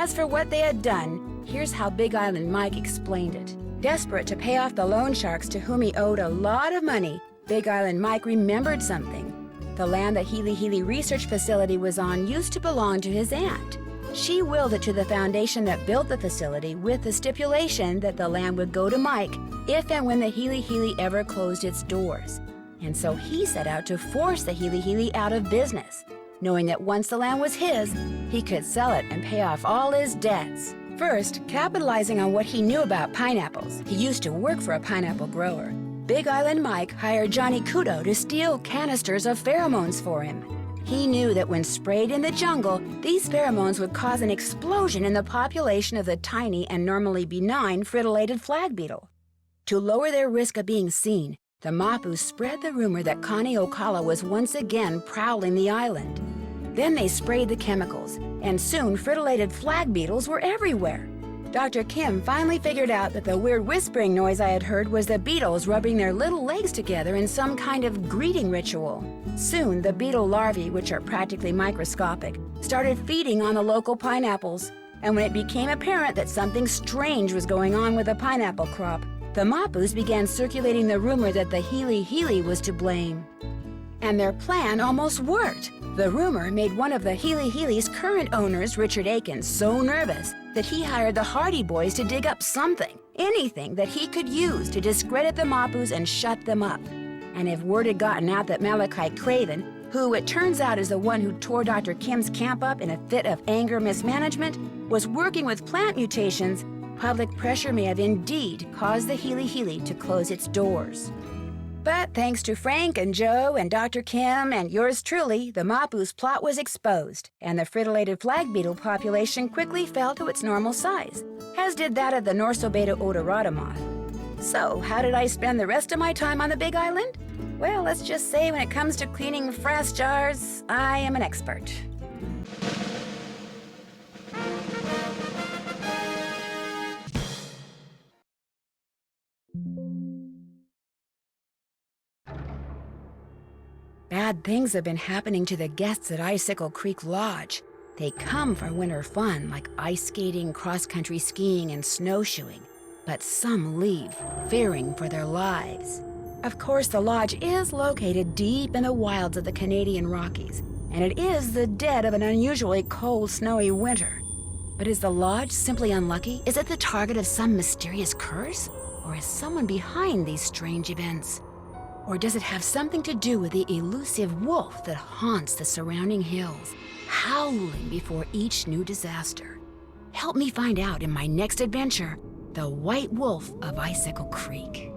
As for what they had done, here's how Big Island Mike explained it. Desperate to pay off the loan sharks to whom he owed a lot of money, Big Island Mike remembered something. The land the Healy Healy Research Facility was on used to belong to his aunt. She willed it to the foundation that built the facility with the stipulation that the land would go to Mike if and when the Healy Healy ever closed its doors. And so he set out to force the Healy Healy out of business, knowing that once the land was his, he could sell it and pay off all his debts. First, capitalizing on what he knew about pineapples, he used to work for a pineapple grower. Big Island Mike hired Johnny Kudo to steal canisters of pheromones for him. He knew that when sprayed in the jungle, these pheromones would cause an explosion in the population of the tiny and normally benign fritillated flag beetle. To lower their risk of being seen, the Mapu spread the rumor that Connie Ocala was once again prowling the island. Then they sprayed the chemicals, and soon fritillated flag beetles were everywhere. Dr. Kim finally figured out that the weird whispering noise I had heard was the beetles rubbing their little legs together in some kind of greeting ritual. Soon, the beetle larvae, which are practically microscopic, started feeding on the local pineapples. And when it became apparent that something strange was going on with the pineapple crop, the Mapus began circulating the rumor that the Healy Healy was to blame. And their plan almost worked. The rumor made one of the Healy Healy's current owners, Richard Akins, so nervous that he hired the Hardy Boys to dig up something, anything that he could use to discredit the Mapus and shut them up. And if word had gotten out that Malachi Craven, who it turns out is the one who tore Dr. Kim's camp up in a fit of anger mismanagement, was working with plant mutations, public pressure may have indeed caused the Healy Healy to close its doors. But thanks to Frank and Joe and Dr. Kim and yours truly, the Mapus plot was exposed, and the fritillated flag beetle population quickly fell to its normal size, as did that of the Norsobeta odorata moth. So, how did I spend the rest of my time on the Big Island? Well, let's just say when it comes to cleaning frass jars, I am an expert. Bad things have been happening to the guests at Icicle Creek Lodge. They come for winter fun like ice skating, cross-country skiing, and snowshoeing. But some leave, fearing for their lives. Of course, the lodge is located deep in the wilds of the Canadian Rockies, and it is the dead of an unusually cold, snowy winter. But is the lodge simply unlucky? Is it the target of some mysterious curse? Or is someone behind these strange events? Or does it have something to do with the elusive wolf that haunts the surrounding hills, howling before each new disaster? Help me find out in my next adventure, The White Wolf of Icicle Creek.